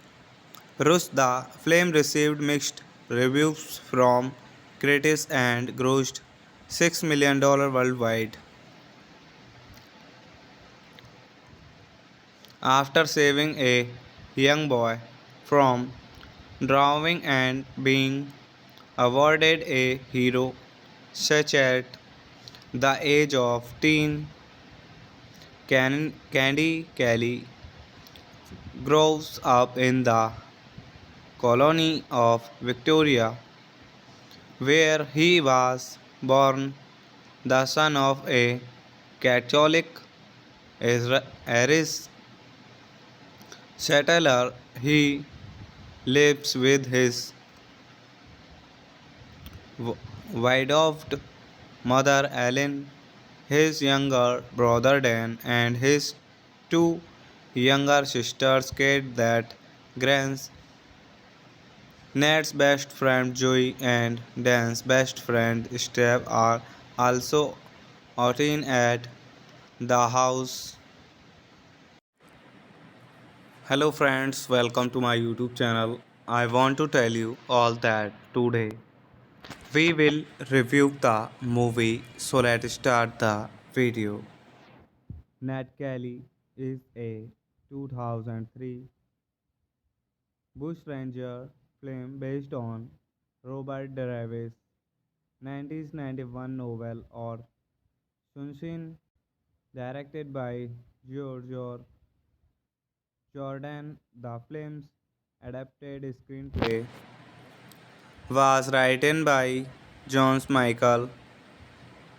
Rush. The film received mixed reviews from critics and grossed $6 million worldwide. After saving a young boy from drowning and being awarded a hero such at the age of teen. Candy Kelly grows up in the colony of Victoria, where he was born, the son of a Catholic Irish settler. He lives with his widowed mother Ellen, his younger brother Dan, and his two younger sisters Kate, that Grant's Ned's best friend Joey and Dan's best friend Steve are also out in at the house. Hello friends, welcome to my YouTube channel. I want to tell you all that today we will review the movie, so let's start the video. Nat Kelly is a 2003 bushranger film based on Robert Davis' 1991 novel or Sunshine, directed by George Jordan. The film's adapted screenplay was written by John Michael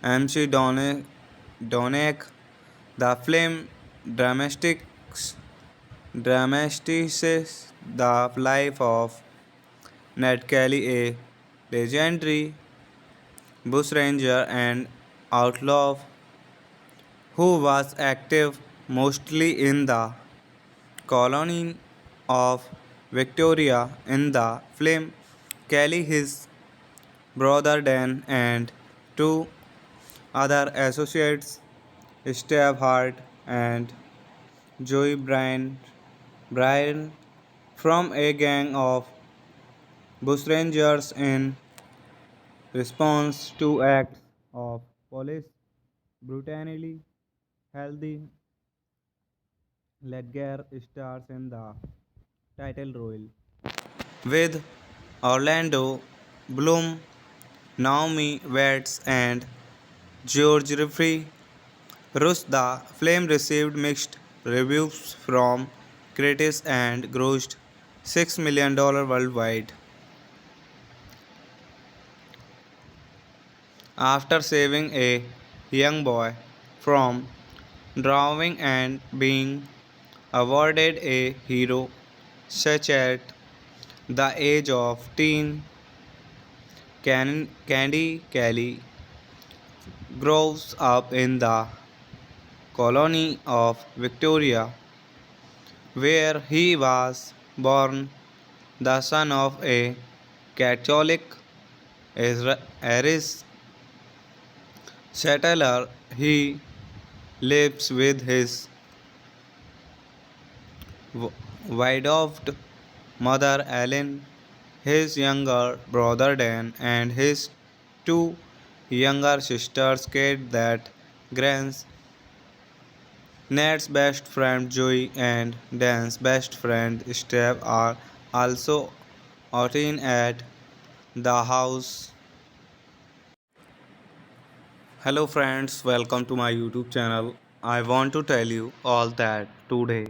MC Donick. The film dramatizes the life of Ned Kelly, a legendary bushranger and outlaw who was active mostly in the colony of Victoria. In the film, Kelly, his brother Dan, and two other associates, Steve Hart and Joey Bryan, from a gang of bushrangers in response to acts of police brutality. Healthy Ledger stars in the title role, with Orlando Bloom, Naomi Watts, and George Jeffrey Rush. The film received mixed reviews from critics and grossed $6 million worldwide. After saving a young boy from drowning and being awarded a hero such at the age of teen, Candy Kelly grows up in the colony of Victoria, where he was born, the son of a Catholic Irish settler. He lives with his widowed mother Ellen, his younger brother Dan, and his two younger sisters Kate, that Grant's Ned's best friend Joey and Dan's best friend Steve are also out in at the house. Hello friends, welcome to my YouTube channel. I want to tell you all that today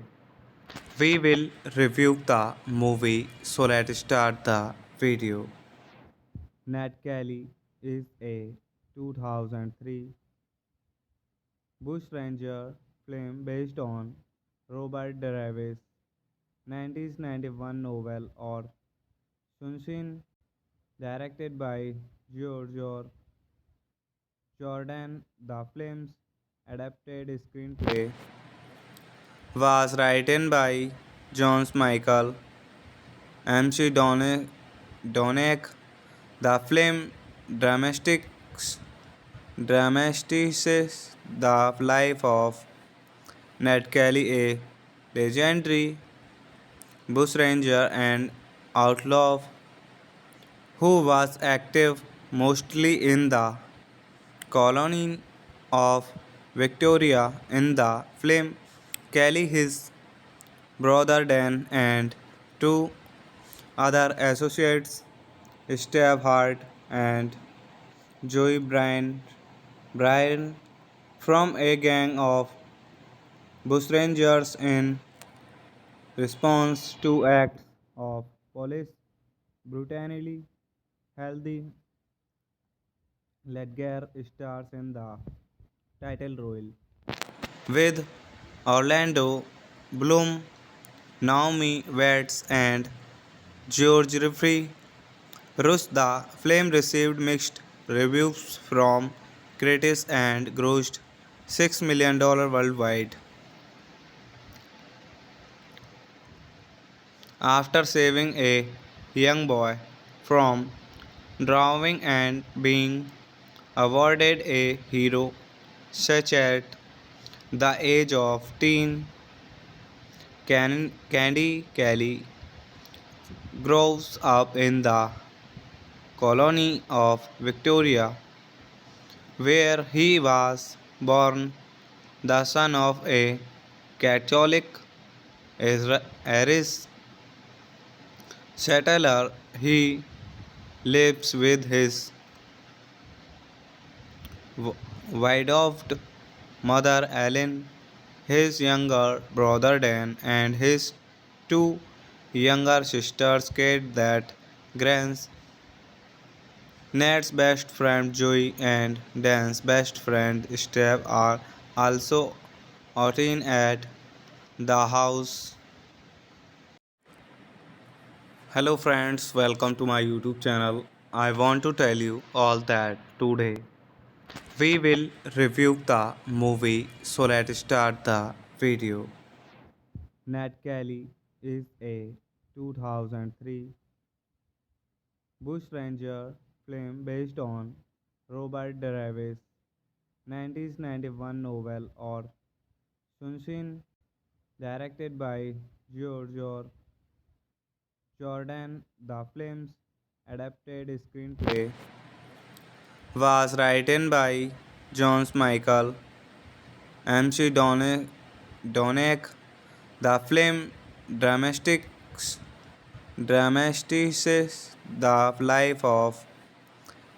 we will review the movie, so let's start the video. Nat Kelly is a 2003 bushranger film based on Robert Davis' 1991 novel or Sunshine, directed by George Jordan. The film's adapted screenplay was written by John Michael MC Donick. The film dramatizes the life of Ned Kelly, a legendary bushranger and outlaw who was active mostly in the colony of Victoria. In the film, Kelly, his brother Dan, and two other associates, Steve Hart and Joey Bryan from a gang of bushrangers in response to acts of police brutality. Healthy Ledger stars in the title role with Orlando Bloom, Naomi Watts, and George Jeffrey. Rush the film received mixed reviews from critics and grossed $6 million worldwide. After saving a young boy from drowning and being awarded a hero such at the age of teen, Candy Kelly grows up in the colony of Victoria, where he was born the son of a Catholic Irish settler. He lives with his widowed mother Ellen, his younger brother Dan, and his two younger sisters Kate that Grant's Ned's best friend Joey and Dan's best friend Steve are also outing at the house. Hello friends, welcome to my YouTube channel. I want to tell you all that today we will review the movie, so let's start the video. Nat Kelly is a 2003 bushranger film based on Robert Davis' 1991 novel or Sunshine, directed by George Jordan. The film's adapted screenplay was written by John Michael MC Donick. The film dramatizes the life of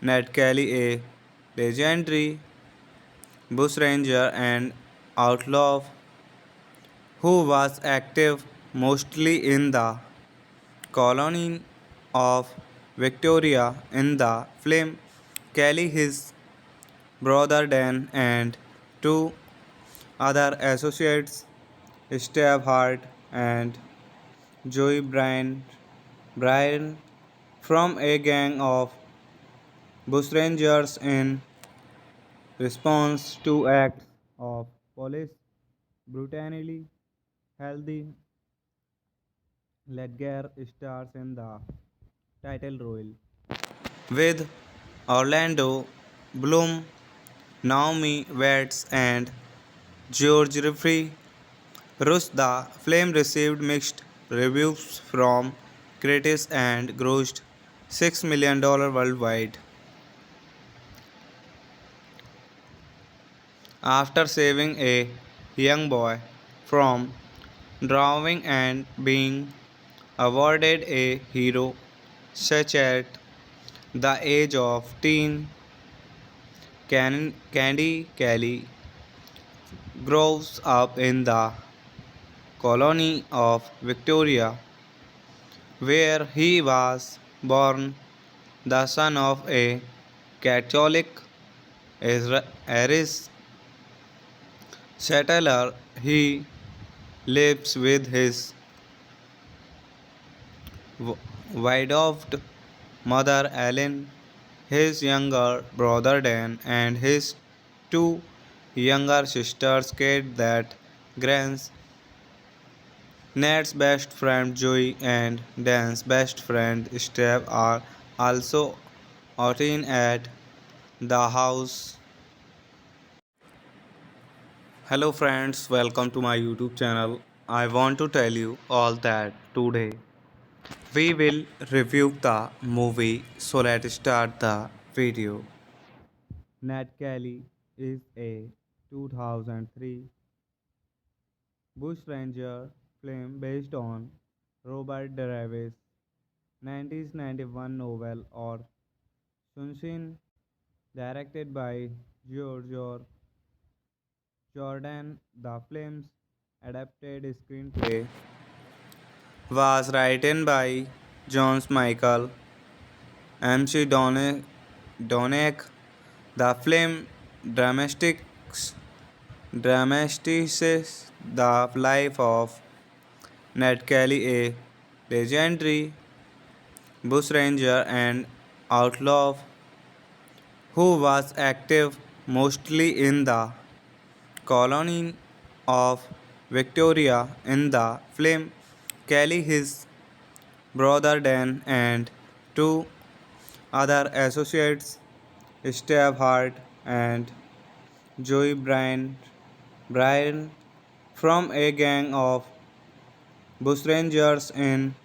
Ned Kelly, a legendary bushranger and outlaw who was active mostly in the colony of Victoria. In the film, Kelly, his brother Dan, and two other associates, Steve Hart and Joey Bryan, from a gang of bushrangers in response to acts of police brutality. Healthy Ledger stars in the title role with Orlando Bloom, Naomi Watts, and George Jeffrey. Rush the film received mixed reviews from critics and grossed $6 million worldwide. After saving a young boy from drowning and being awarded a hero such at the age of teen, Candy Kelly grows up in the colony of Victoria, where he was born the son of a Catholic Irish settler. He lives with his widowed mother Ellen, his younger brother Dan, and his two younger sisters Kate that Grant's Ned's best friend Joey and Dan's best friend Steve are also outing at the house. Hello friends, welcome to my YouTube channel. I want to tell you all that today we will review the movie, so let's start the video. Nat Kelly is a 2003 bushranger film based on Robert Davis' 1991 novel or Sunshine, directed by George Jordan. The film's adapted screenplay was written by John Michael MC Donick. The film dramatizes the life of Ned Kelly, a legendary bushranger and outlaw who was active mostly in the colony of Victoria. In the film, Kelly, his brother Dan, and two other associates, Steve Hart and Joey Bryan, from a gang of bushrangers in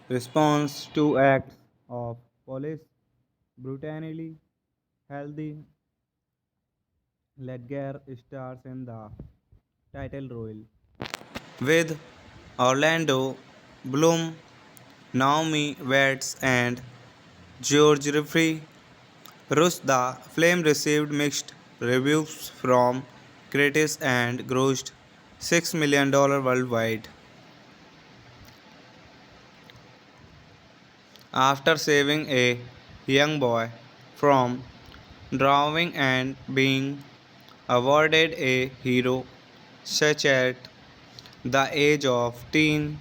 response to acts of police brutality. Healthy Ledger stars in the title role, with Orlando Bloom, Naomi Watts, and George Jeffrey Rush. The film received mixed reviews from critics and grossed $6 million worldwide. After saving a young boy from drowning and being awarded a hero such at the age of teen,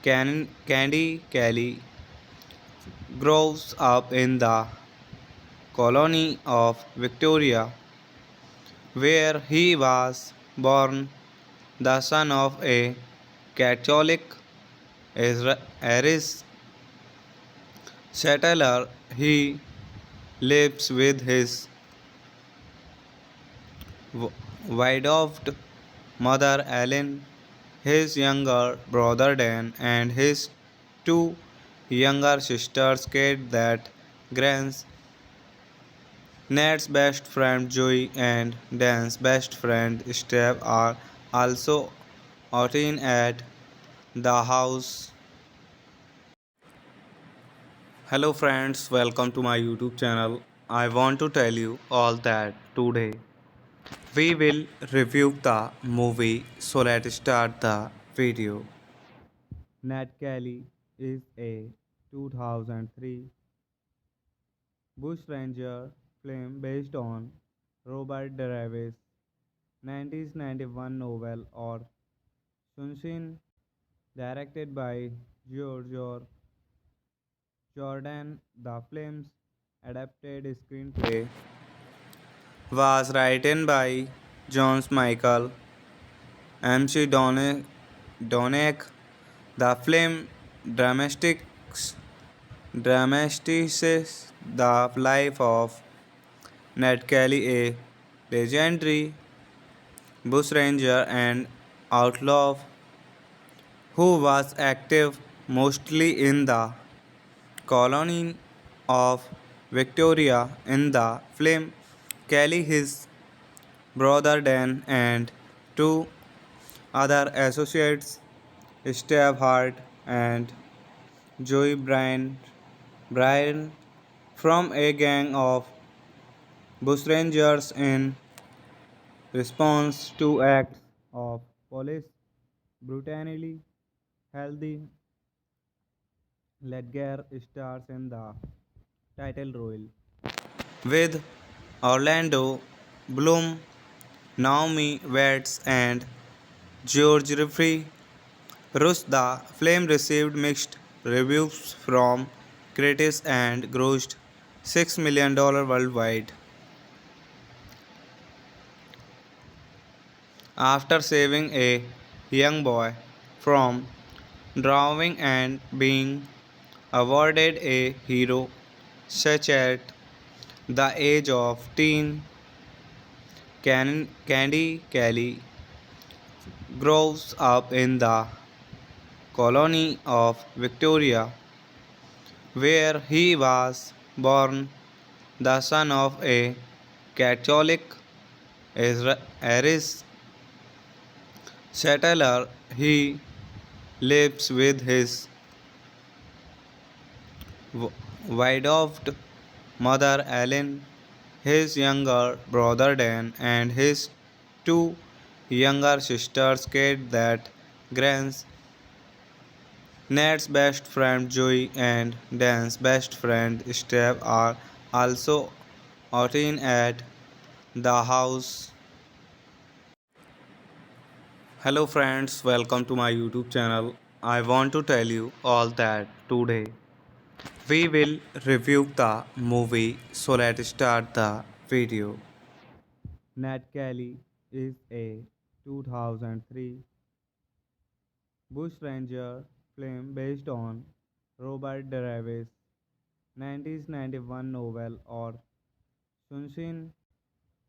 Candy Kelly grows up in the colony of Victoria, where he was born, the son of a Catholic Irish settler. He lives with his widowed mother Ellen, his younger brother Dan, and his two younger sisters Kate, that Grant's Ned's best friend Joey and Dan's best friend Steve are also outing at the house. Hello friends, welcome to my YouTube channel. I want to tell you all that today we will review the movie, so let's start the video. Nat Kelly is a 2003 bushranger film based on Robert Davis' 1991 novel or Sunshine, directed by George Jordan. The film's adapted screenplay was written by John Michael MC Donick. The film dramatizes the life of Ned Kelly, a legendary bushranger and outlaw who was active mostly in the colony of Victoria. In the film, Kelly, his brother Dan, and two other associates, Steve Hart and Joey Bryan, from a gang of bushrangers in response to acts of police brutality. Healthy Ledger stars in the title role, with Orlando Bloom, Naomi Watts, and George Jeffrey Rush. The film received mixed reviews from critics and grossed $6 million worldwide. After saving a young boy from drowning and being awarded a hero such at the age of teen, Candy Kelly grows up in the colony of Victoria, where he was born, the son of a Catholic Irish settler. He lives with his widowed mother Ellen, his younger brother Dan, and his two younger sisters Kate that Grant's Ned's best friend Joey and Dan's best friend Steve are also out in at the house. Hello friends, welcome to my YouTube channel. I want to tell you all that today we will review the movie, so let's start the video. Nat Kelly is a 2003 bushranger film based on Robert Davis' 1991 novel or Sunshine,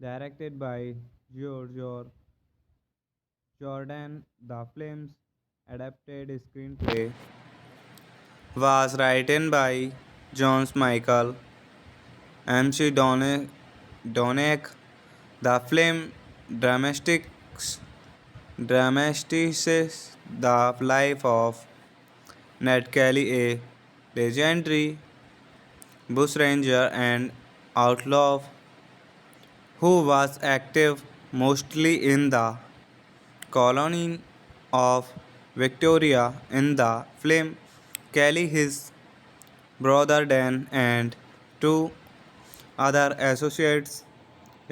directed by George Jordan. The film's adapted screenplay was written by John Michael MC Donick. The film dramatizes the life of Ned Kelly, a legendary bushranger and outlaw who was active mostly in the colony of Victoria. In the film, Kelly, his brother Dan, and two other associates,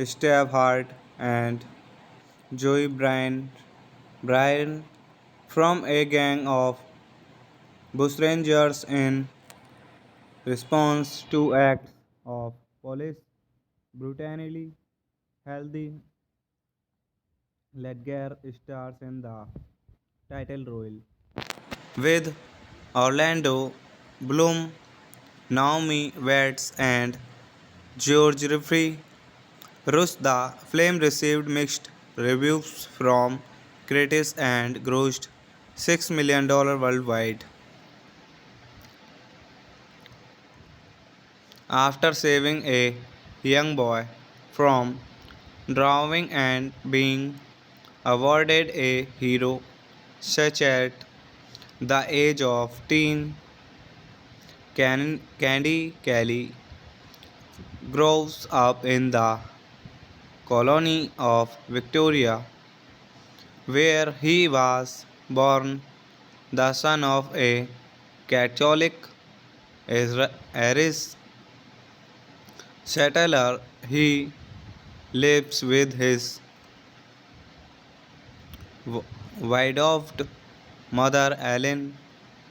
Steve Hart and Joey Bryan, from a gang of bushrangers in response to acts of police brutality. Healthy Ledger stars in the title role with Orlando Bloom, Naomi Watts, and George Jeffrey Rush. The film received mixed reviews from critics and grossed $6 million worldwide. After saving a young boy from drowning and being awarded a hero such at the age of teen, Candy Kelly grows up in the colony of Victoria, where he was born the son of a Catholic Irish settler. He lives with his widowed mother Ellen,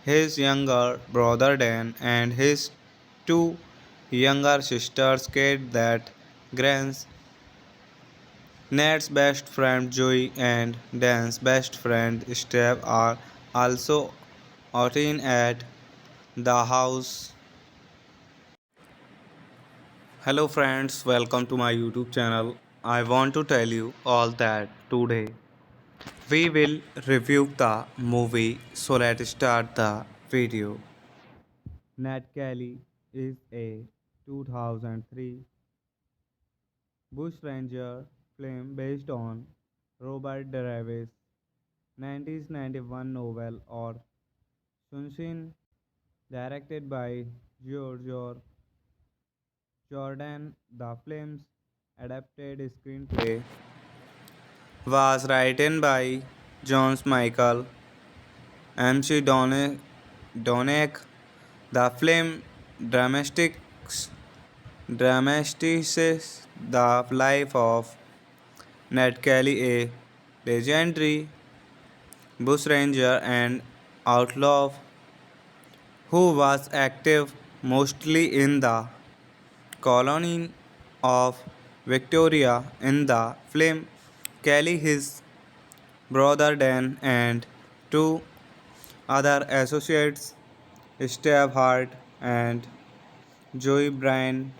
his younger brother Dan, and his two younger sisters Kate that Grant's Ned's best friend Joey and Dan's best friend Steve are also out in at the house. Hello friends, welcome to my YouTube channel. I want to tell you all that today we will review the movie, so let's start the video. Nat Kelly is a 2003 bushranger film based on Robert Davis' 1991 novel or Sunshine, directed by George Jordan. The film's adapted screenplay was written by John Michael MC Donick. The film dramatizes the life of Ned Kelly, a legendary bushranger and outlaw who was active mostly in the colony of Victoria. In the film, Kelly, his brother Dan, and two other associates, Steve Hart and Joey Bryan,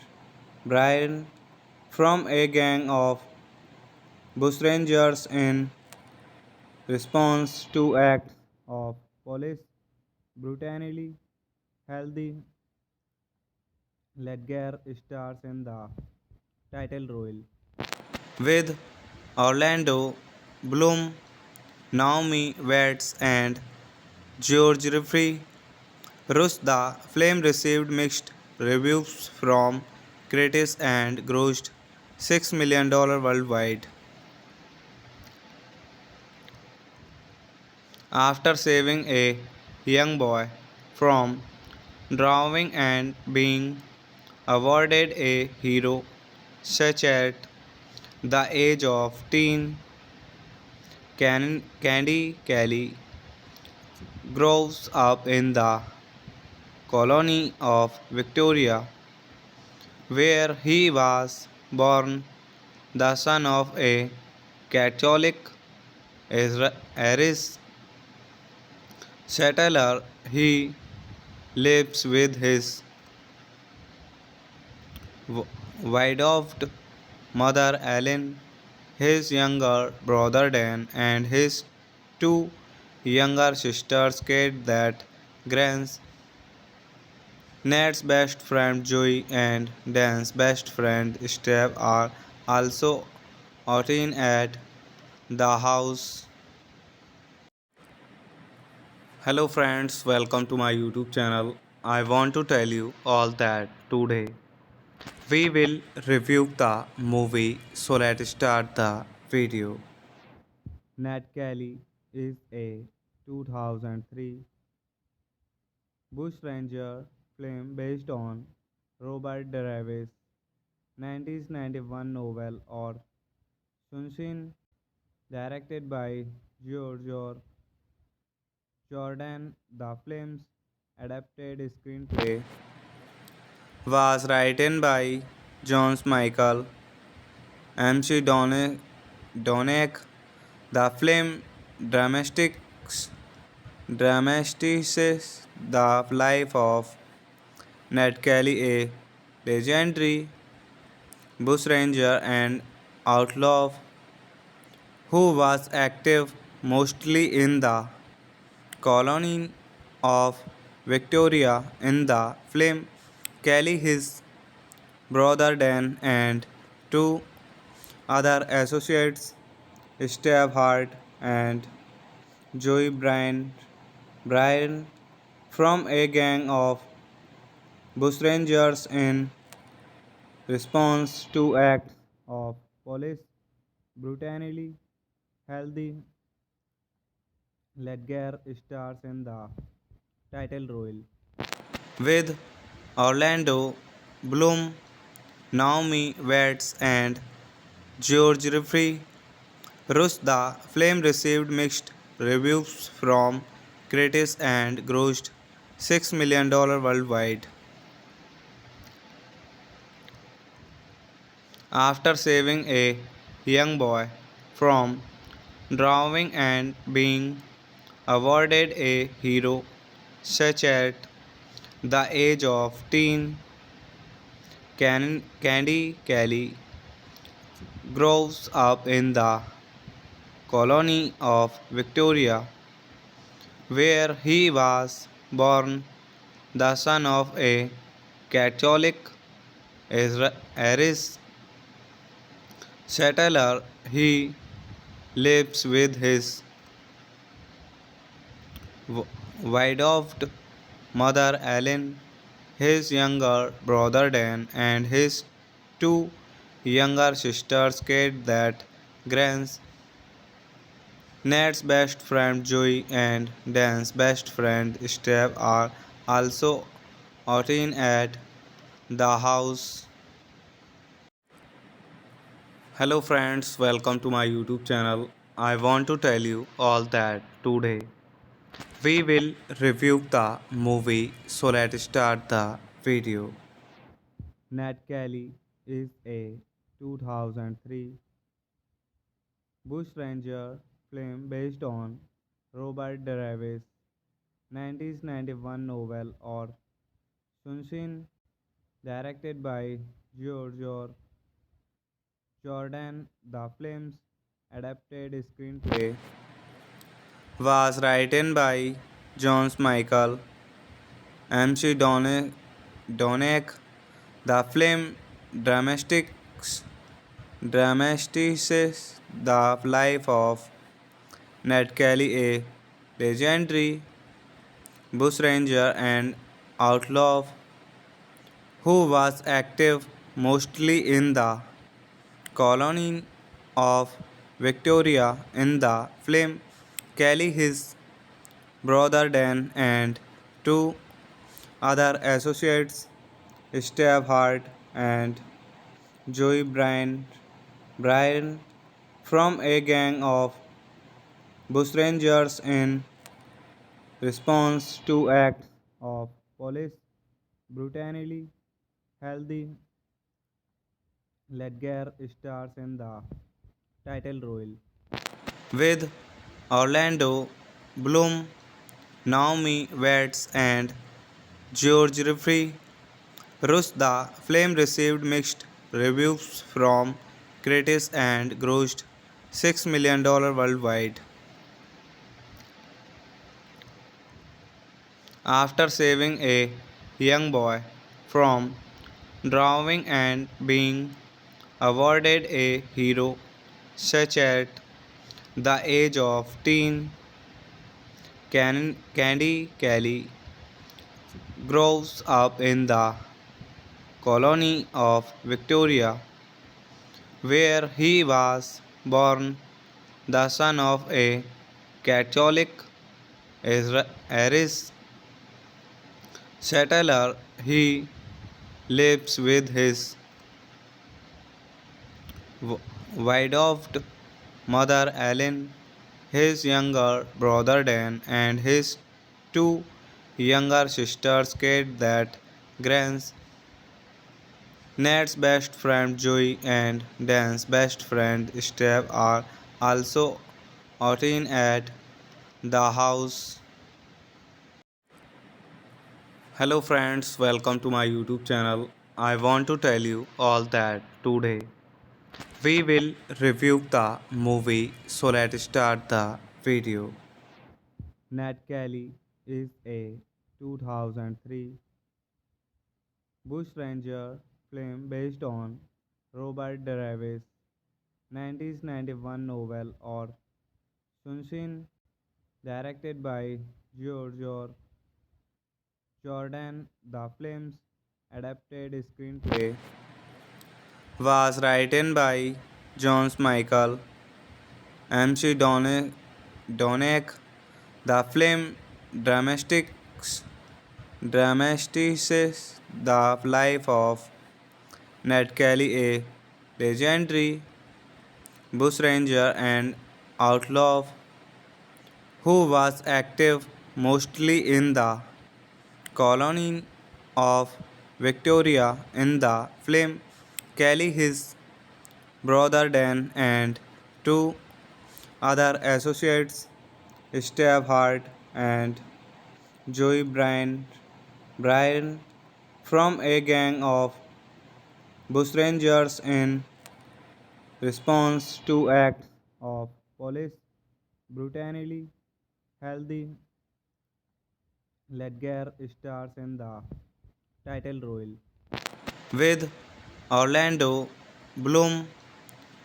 from a gang of bushrangers in response to acts of police brutality. Healthy Ledger stars in the title role with Orlando Bloom, Naomi Watts, and George Jeffrey Rush. The film received mixed reviews from critics and grossed $6 million worldwide. After saving a young boy from drowning and being awarded a hero such at the age of teen, Candy Kelly grows up in the colony of Victoria, where he was born the son of a Catholic Irish settler. He lives with his widowed mother Ellen, his younger brother Dan, and his two younger sisters Kate that Grant's Ned's best friend Joey and Dan's best friend Steve are also outing at the house. Hello friends, welcome to my YouTube channel. I want to tell you all that today we will review the movie, so let's start the video. Nat Kelly is a 2003 bushranger film based on Robert Davis' 1991 novel or Sunshine, directed by George Jordan. The film's adapted screenplay was written by John Michael MC Donick. The film dramatizes the life of Ned Kelly, a legendary bushranger and outlaw who was active mostly in the colony of Victoria. In the film, Kelly, his brother Dan, and two other associates, Steve Hart and Joey Bryan, from a gang of bushrangers in response to acts of police brutality. Healthy Ledger stars in the title role, with Orlando Bloom, Naomi Watts, and George Jeffrey Rush. The film received mixed reviews from critics and grossed $6 million worldwide. After saving a young boy from drowning and being awarded a hero such at the age of teen, Candy Kelly grows up in the colony of Victoria, where he was born the son of a Catholic Irish settler. He lives with his widowed mother Ellen, his younger brother Dan, and his two younger sisters Kate that Grant's Ned's best friend Joey and Dan's best friend Steve are also outing at the house. Hello friends, welcome to my YouTube channel. I want to tell you all that today we will review the movie, so let's start the video. Nat Kelly is a 2003 bushranger film based on Robert Davis' 1991 novel or Sunshine, directed by George Jordan. The film's adapted screenplay was written by John Michael MC Donick. The film dramatizes the life of Ned Kelly, a legendary bushranger and outlaw who was active mostly in the colony of Victoria. In the film, Kelly, his brother Dan, and two other associates, Steve Hart and Joey Bryan, from a gang of bushrangers in response to acts of police brutality. Healthy Ledger stars in the title role, with Orlando Bloom, Naomi Watts, and George Jeffrey Rush. The film received mixed reviews from critics and grossed $6 million worldwide. After saving a young boy from drowning and being awarded a hero such at the age of teen, Candy Kelly grows up in the colony of Victoria, where he was born, the son of a Catholic Irish settler. He lives with his widowed mother Ellen, his younger brother Dan, and his two younger sisters Kate, that Grant's Ned's best friend Joey and Dan's best friend Steve are also outing at the house. Hello friends, welcome to my YouTube channel. I want to tell you all that today we will review the movie, so let's start the video. Nat Kelly is a 2003 bushranger film based on Robert Davis' 1991 novel or Sunshine, directed by George Jordan. The film's adapted screenplay was written by John Michael MC Donick. The film dramatizes the life of Ned Kelly, a legendary bushranger and outlaw who was active mostly in the colony of Victoria. In the film, Kelly, his brother Dan, and two other associates, Steve Hart and Joey Bryan, from a gang of bushrangers in response to acts of police brutality. Healthy Ledger stars in the title role, with Orlando Bloom,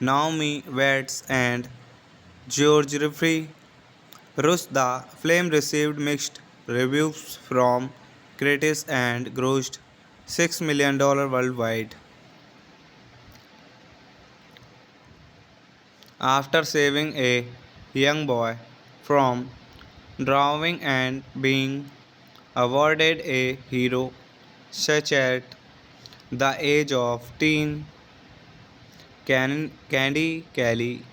Naomi Watts, and George Jeffrey Rush. The film received mixed reviews from critics and grossed $6 million worldwide. After saving a young boy from drowning and being awarded a hero such at the age of teen, Candy Kelly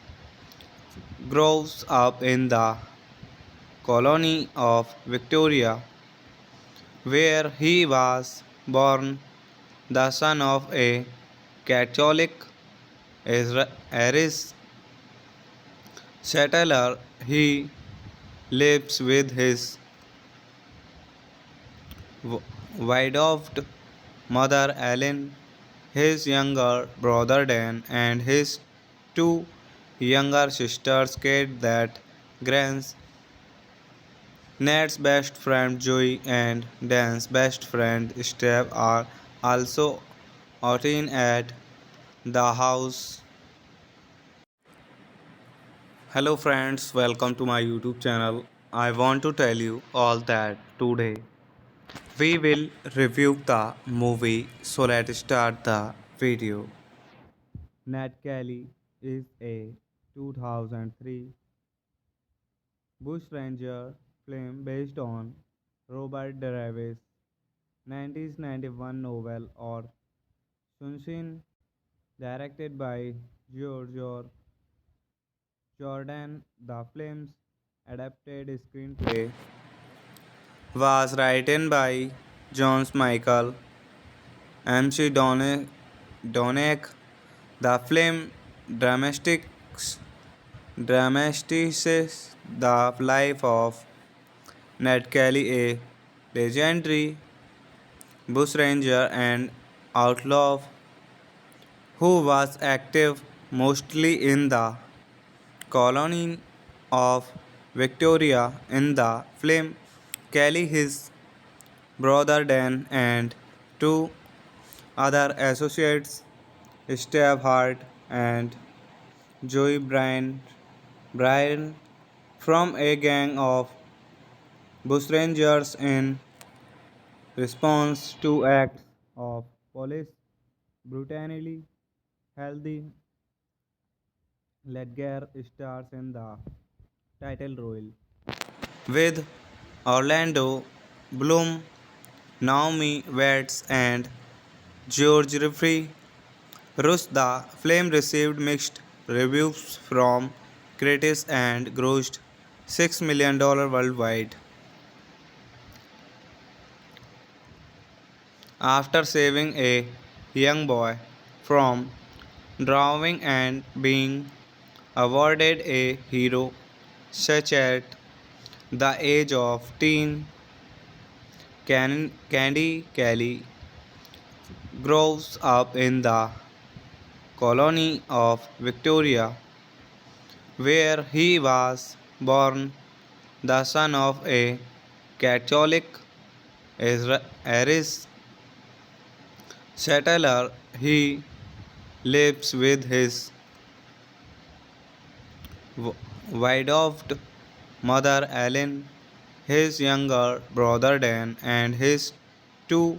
grows up in the colony of Victoria, where he was born, the son of a Catholic Irish settler. He lives with his widowed mother Ellen, his younger brother Dan, and his two younger sisters Kate, that Grant's Ned's best friend Joey and Dan's best friend Steve are also outing at the house. Hello friends, welcome to my YouTube channel. I want to tell you all that today we will review the movie, so let's start the video. Nat Kelly is a 2003 bushranger film based on Robert Davis' 1991 novel or Sunshine, directed by George Jordan. The film's adapted screenplay was written by John Michael MC Donick. The film dramatizes the life of Ned Kelly, a legendary bushranger and outlaw who was active mostly in the colony of Victoria. In the film, Kelly, his brother Dan, and two other associates, Steve Hart and Joey Bryan, from a gang of bushrangers in response to acts of police brutality. Healthy Ledger stars in the title role with Orlando Bloom, Naomi Watts, and George Jeffrey Rush. The film received mixed reviews from critics and grossed $6 million worldwide. After saving a young boy from drowning and being awarded a hero such at the age of teen, Candy Kelly grows up in the colony of Victoria, where he was born the son of a Catholic Irish settler. He lives with his widowed mother Ellen, his younger brother Dan, and his two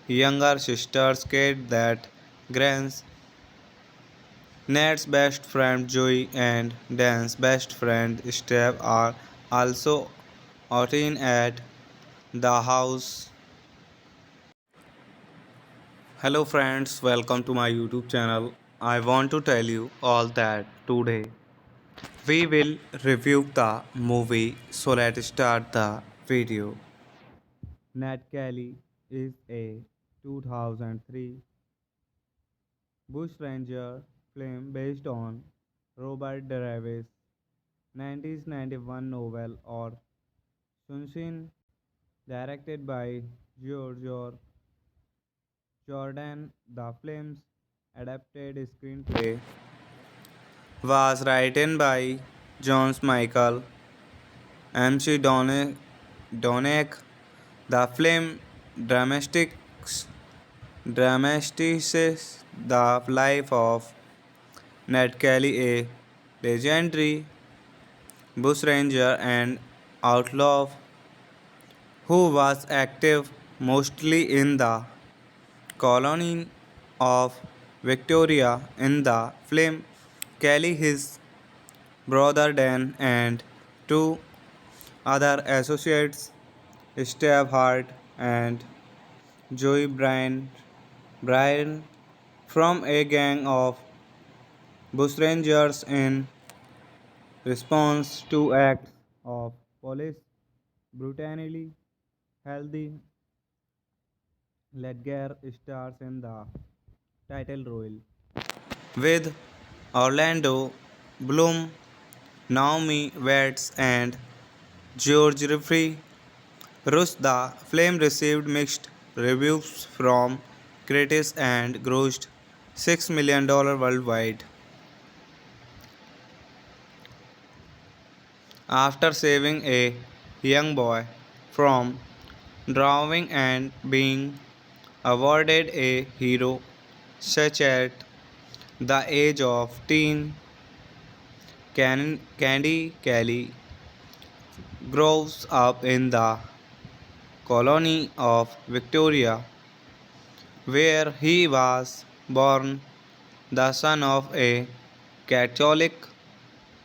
younger sisters Kate that Grants, Ned's best friend Joey and Dan's best friend Steve are also out in at the house. Hello friends, welcome to my YouTube channel. I want to tell you all that today we will review the movie, so let's start the video. Nat Kelly is a 2003 bushranger film based on Robert Davis' 1991 novel or Sunshine, directed by George Jordan. The film's adapted screenplay was written by John Michael MC Donick. The film dramatizes the life of Ned Kelly, a legendary bushranger and outlaw who was active mostly in the colony of Victoria. In the film, Kelly, his brother Dan, and two other associates, Steve Hart and Joey Bryan, from a gang of bushrangers in response to acts of police brutality. Healthy Ledger stars in the title role with Orlando Bloom, Naomi Watts, and George Jeffrey Rush. The film received mixed reviews from critics and grossed $6 million worldwide. After saving a young boy from drowning and being awarded a hero such at the age of teen, Candy Kelly grows up in the colony of Victoria, where he was born the son of a Catholic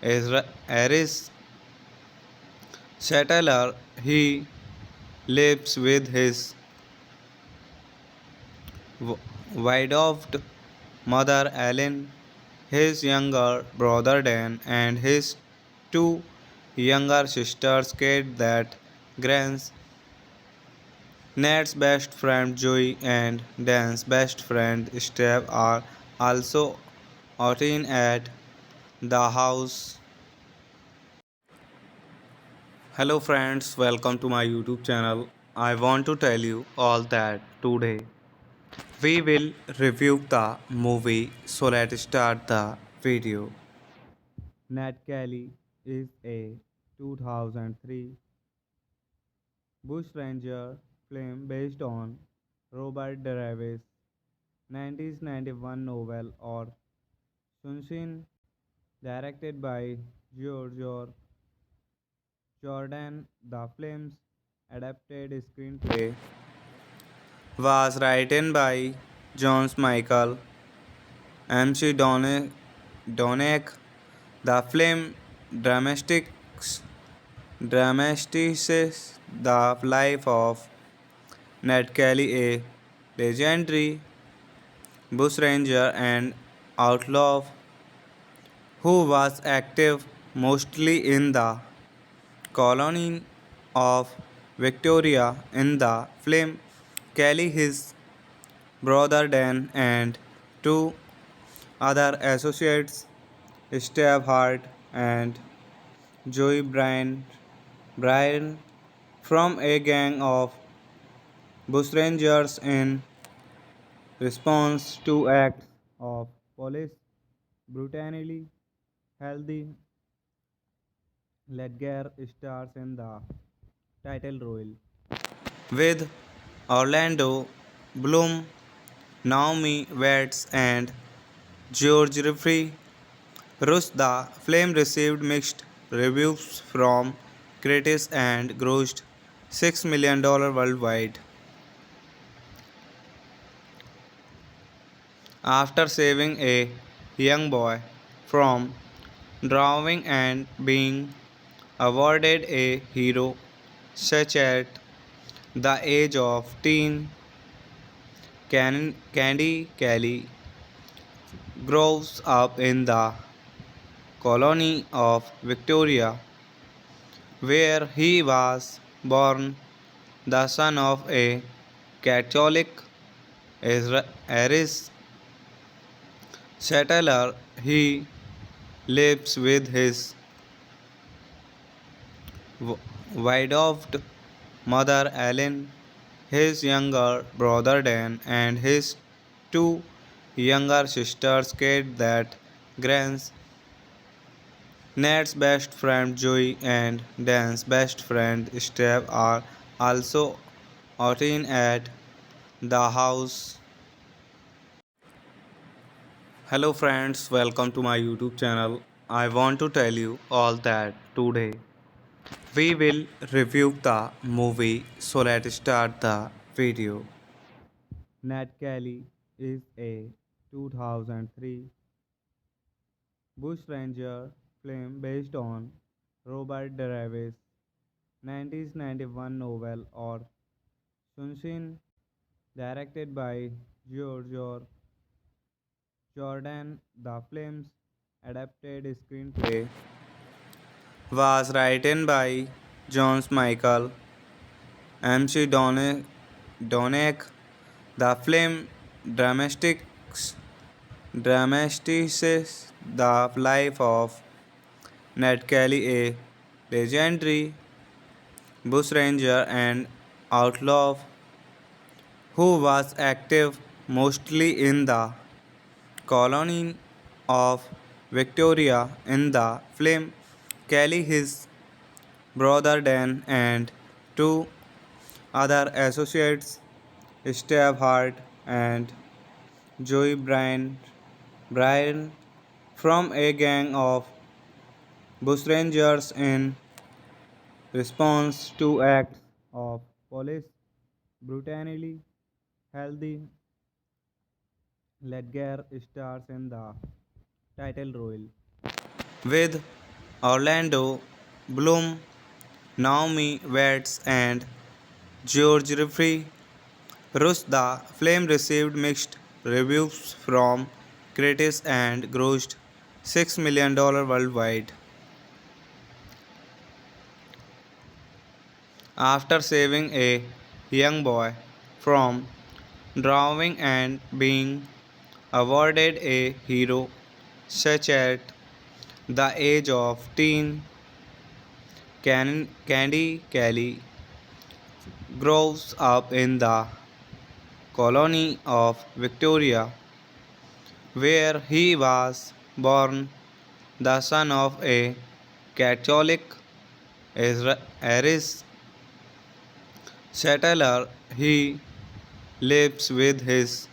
Irish settler. He lives with his widowed mother Ellen, his younger brother Dan, and his two younger sisters Kate that Grant's Ned's best friend Joey and Dan's best friend Steve are also out in at the house. Hello friends, welcome to my YouTube channel. I want to tell you all that today we will review the movie, so let's start the video. Nat Kelly is a 2003 bushranger film based on Robert Davis' 1991 novel or Sunshine, directed by George Jordan. The film's adapted screenplay was written by John Michael MC Donick. The film dramatizes the life of Ned Kelly, a legendary bushranger and outlaw who was active mostly in the colony of Victoria. In the film, Kelly, his brother Dan, and two other associates, Steve Hart and Joey Bryan, from a gang of bushrangers in response to acts of police brutality. Healthy Ledger stars in the title role with Orlando Bloom, Naomi Watts, and George Jeffrey Rush. The film received mixed reviews from critics and grossed $6 million worldwide. After saving a young boy from drowning and being awarded a hero such at the age of teen, Candy Kelly grows up in the colony of Victoria, where he was born the son of a Catholic Irish settler. He lives with his widowed mother Ellen, his younger brother Dan, and his two younger sisters Kate that Grant's Ned's best friend Joey and Dan's best friend Steve are also out in at the house. Hello friends, welcome to my YouTube channel. I want to tell you all that today we will review the movie, so let's start the video. Nat Kelly is a 2003 bushranger film based on Robert Davis' 1991 novel or Sunshine, directed by George Jordan. The film's adapted screenplay was written by John Michael MC Donick. The film dramatizes the life of Ned Kelly, a legendary bushranger and outlaw who was active mostly in the colony of Victoria. In the film, Kelly, his brother Dan, and two other associates, Steve Hart and Joey Bryan, from a gang of bushrangers in response to acts of police brutality. Healthy Ledger stars in the title role, with Orlando Bloom, Naomi Watts, and George Jeffrey. Rush the film received mixed reviews from critics and grossed $6 million worldwide. After saving a young boy from drowning and being awarded a hero such at the age of teen, Candy Kelly grows up in the colony of Victoria, where he was born the son of a Catholic Irish settler. He lives with his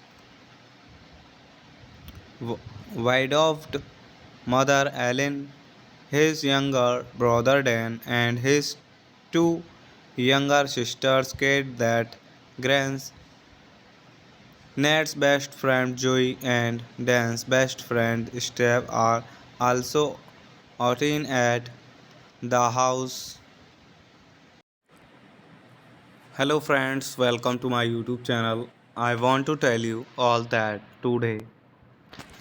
widowed mother Ellen, his younger brother Dan, and his two younger sisters Kate that Grant's Ned's best friend Joey and Dan's best friend Steve are also outing at the house. Hello friends, welcome to my YouTube channel. I want to tell you all that today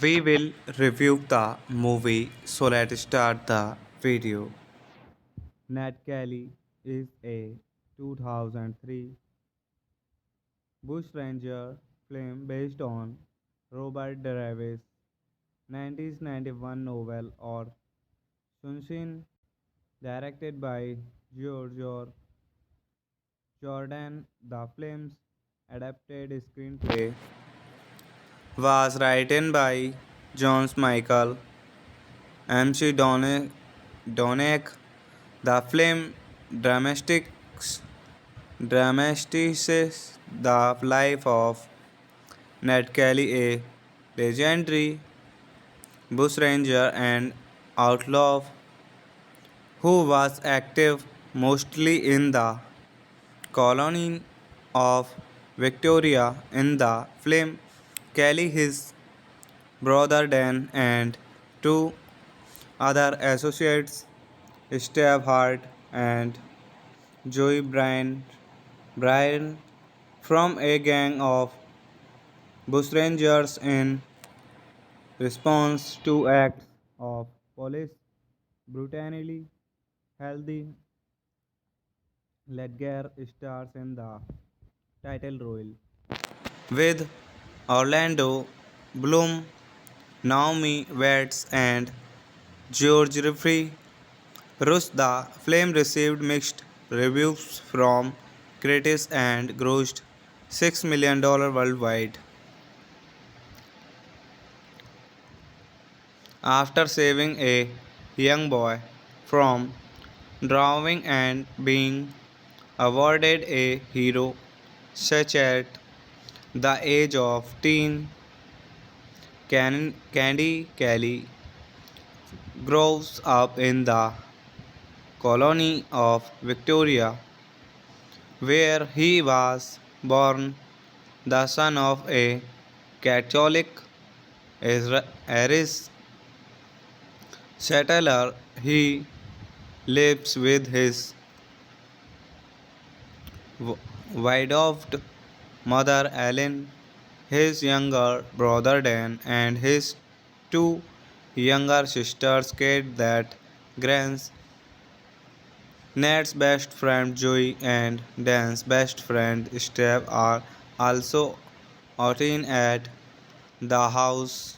we will review the movie, so let's start the video. Nat Kelly is a 2003 bushranger film based on Robert Davis' 1991 novel or Sunshine, directed by George Jordan. The film's adapted screenplay was written by John Michael MC Donick. The film dramatizes the life of Ned Kelly, a legendary bushranger and outlaw who was active mostly in the colony of Victoria. In the film, Kelly, his brother Dan, and two other associates, Steve Hart and Joey Bryan, from a gang of bushrangers in response to acts of police brutality. Healthy Ledger stars in the title role, with Orlando Bloom, Naomi Watts, and George Jeffrey. Rush the film received mixed reviews from critics and grossed $6 million worldwide. After saving a young boy from drowning and being awarded a hero such at the age of teen, Candy Kelly grows up in the colony of Victoria, where he was born the son of a Catholic Irish settler. He lives with his widowed mother Ellen, his younger brother Dan, and his two younger sisters Kate that Grant's Ned's best friend Joey and Dan's best friend Steve are also outing at the house.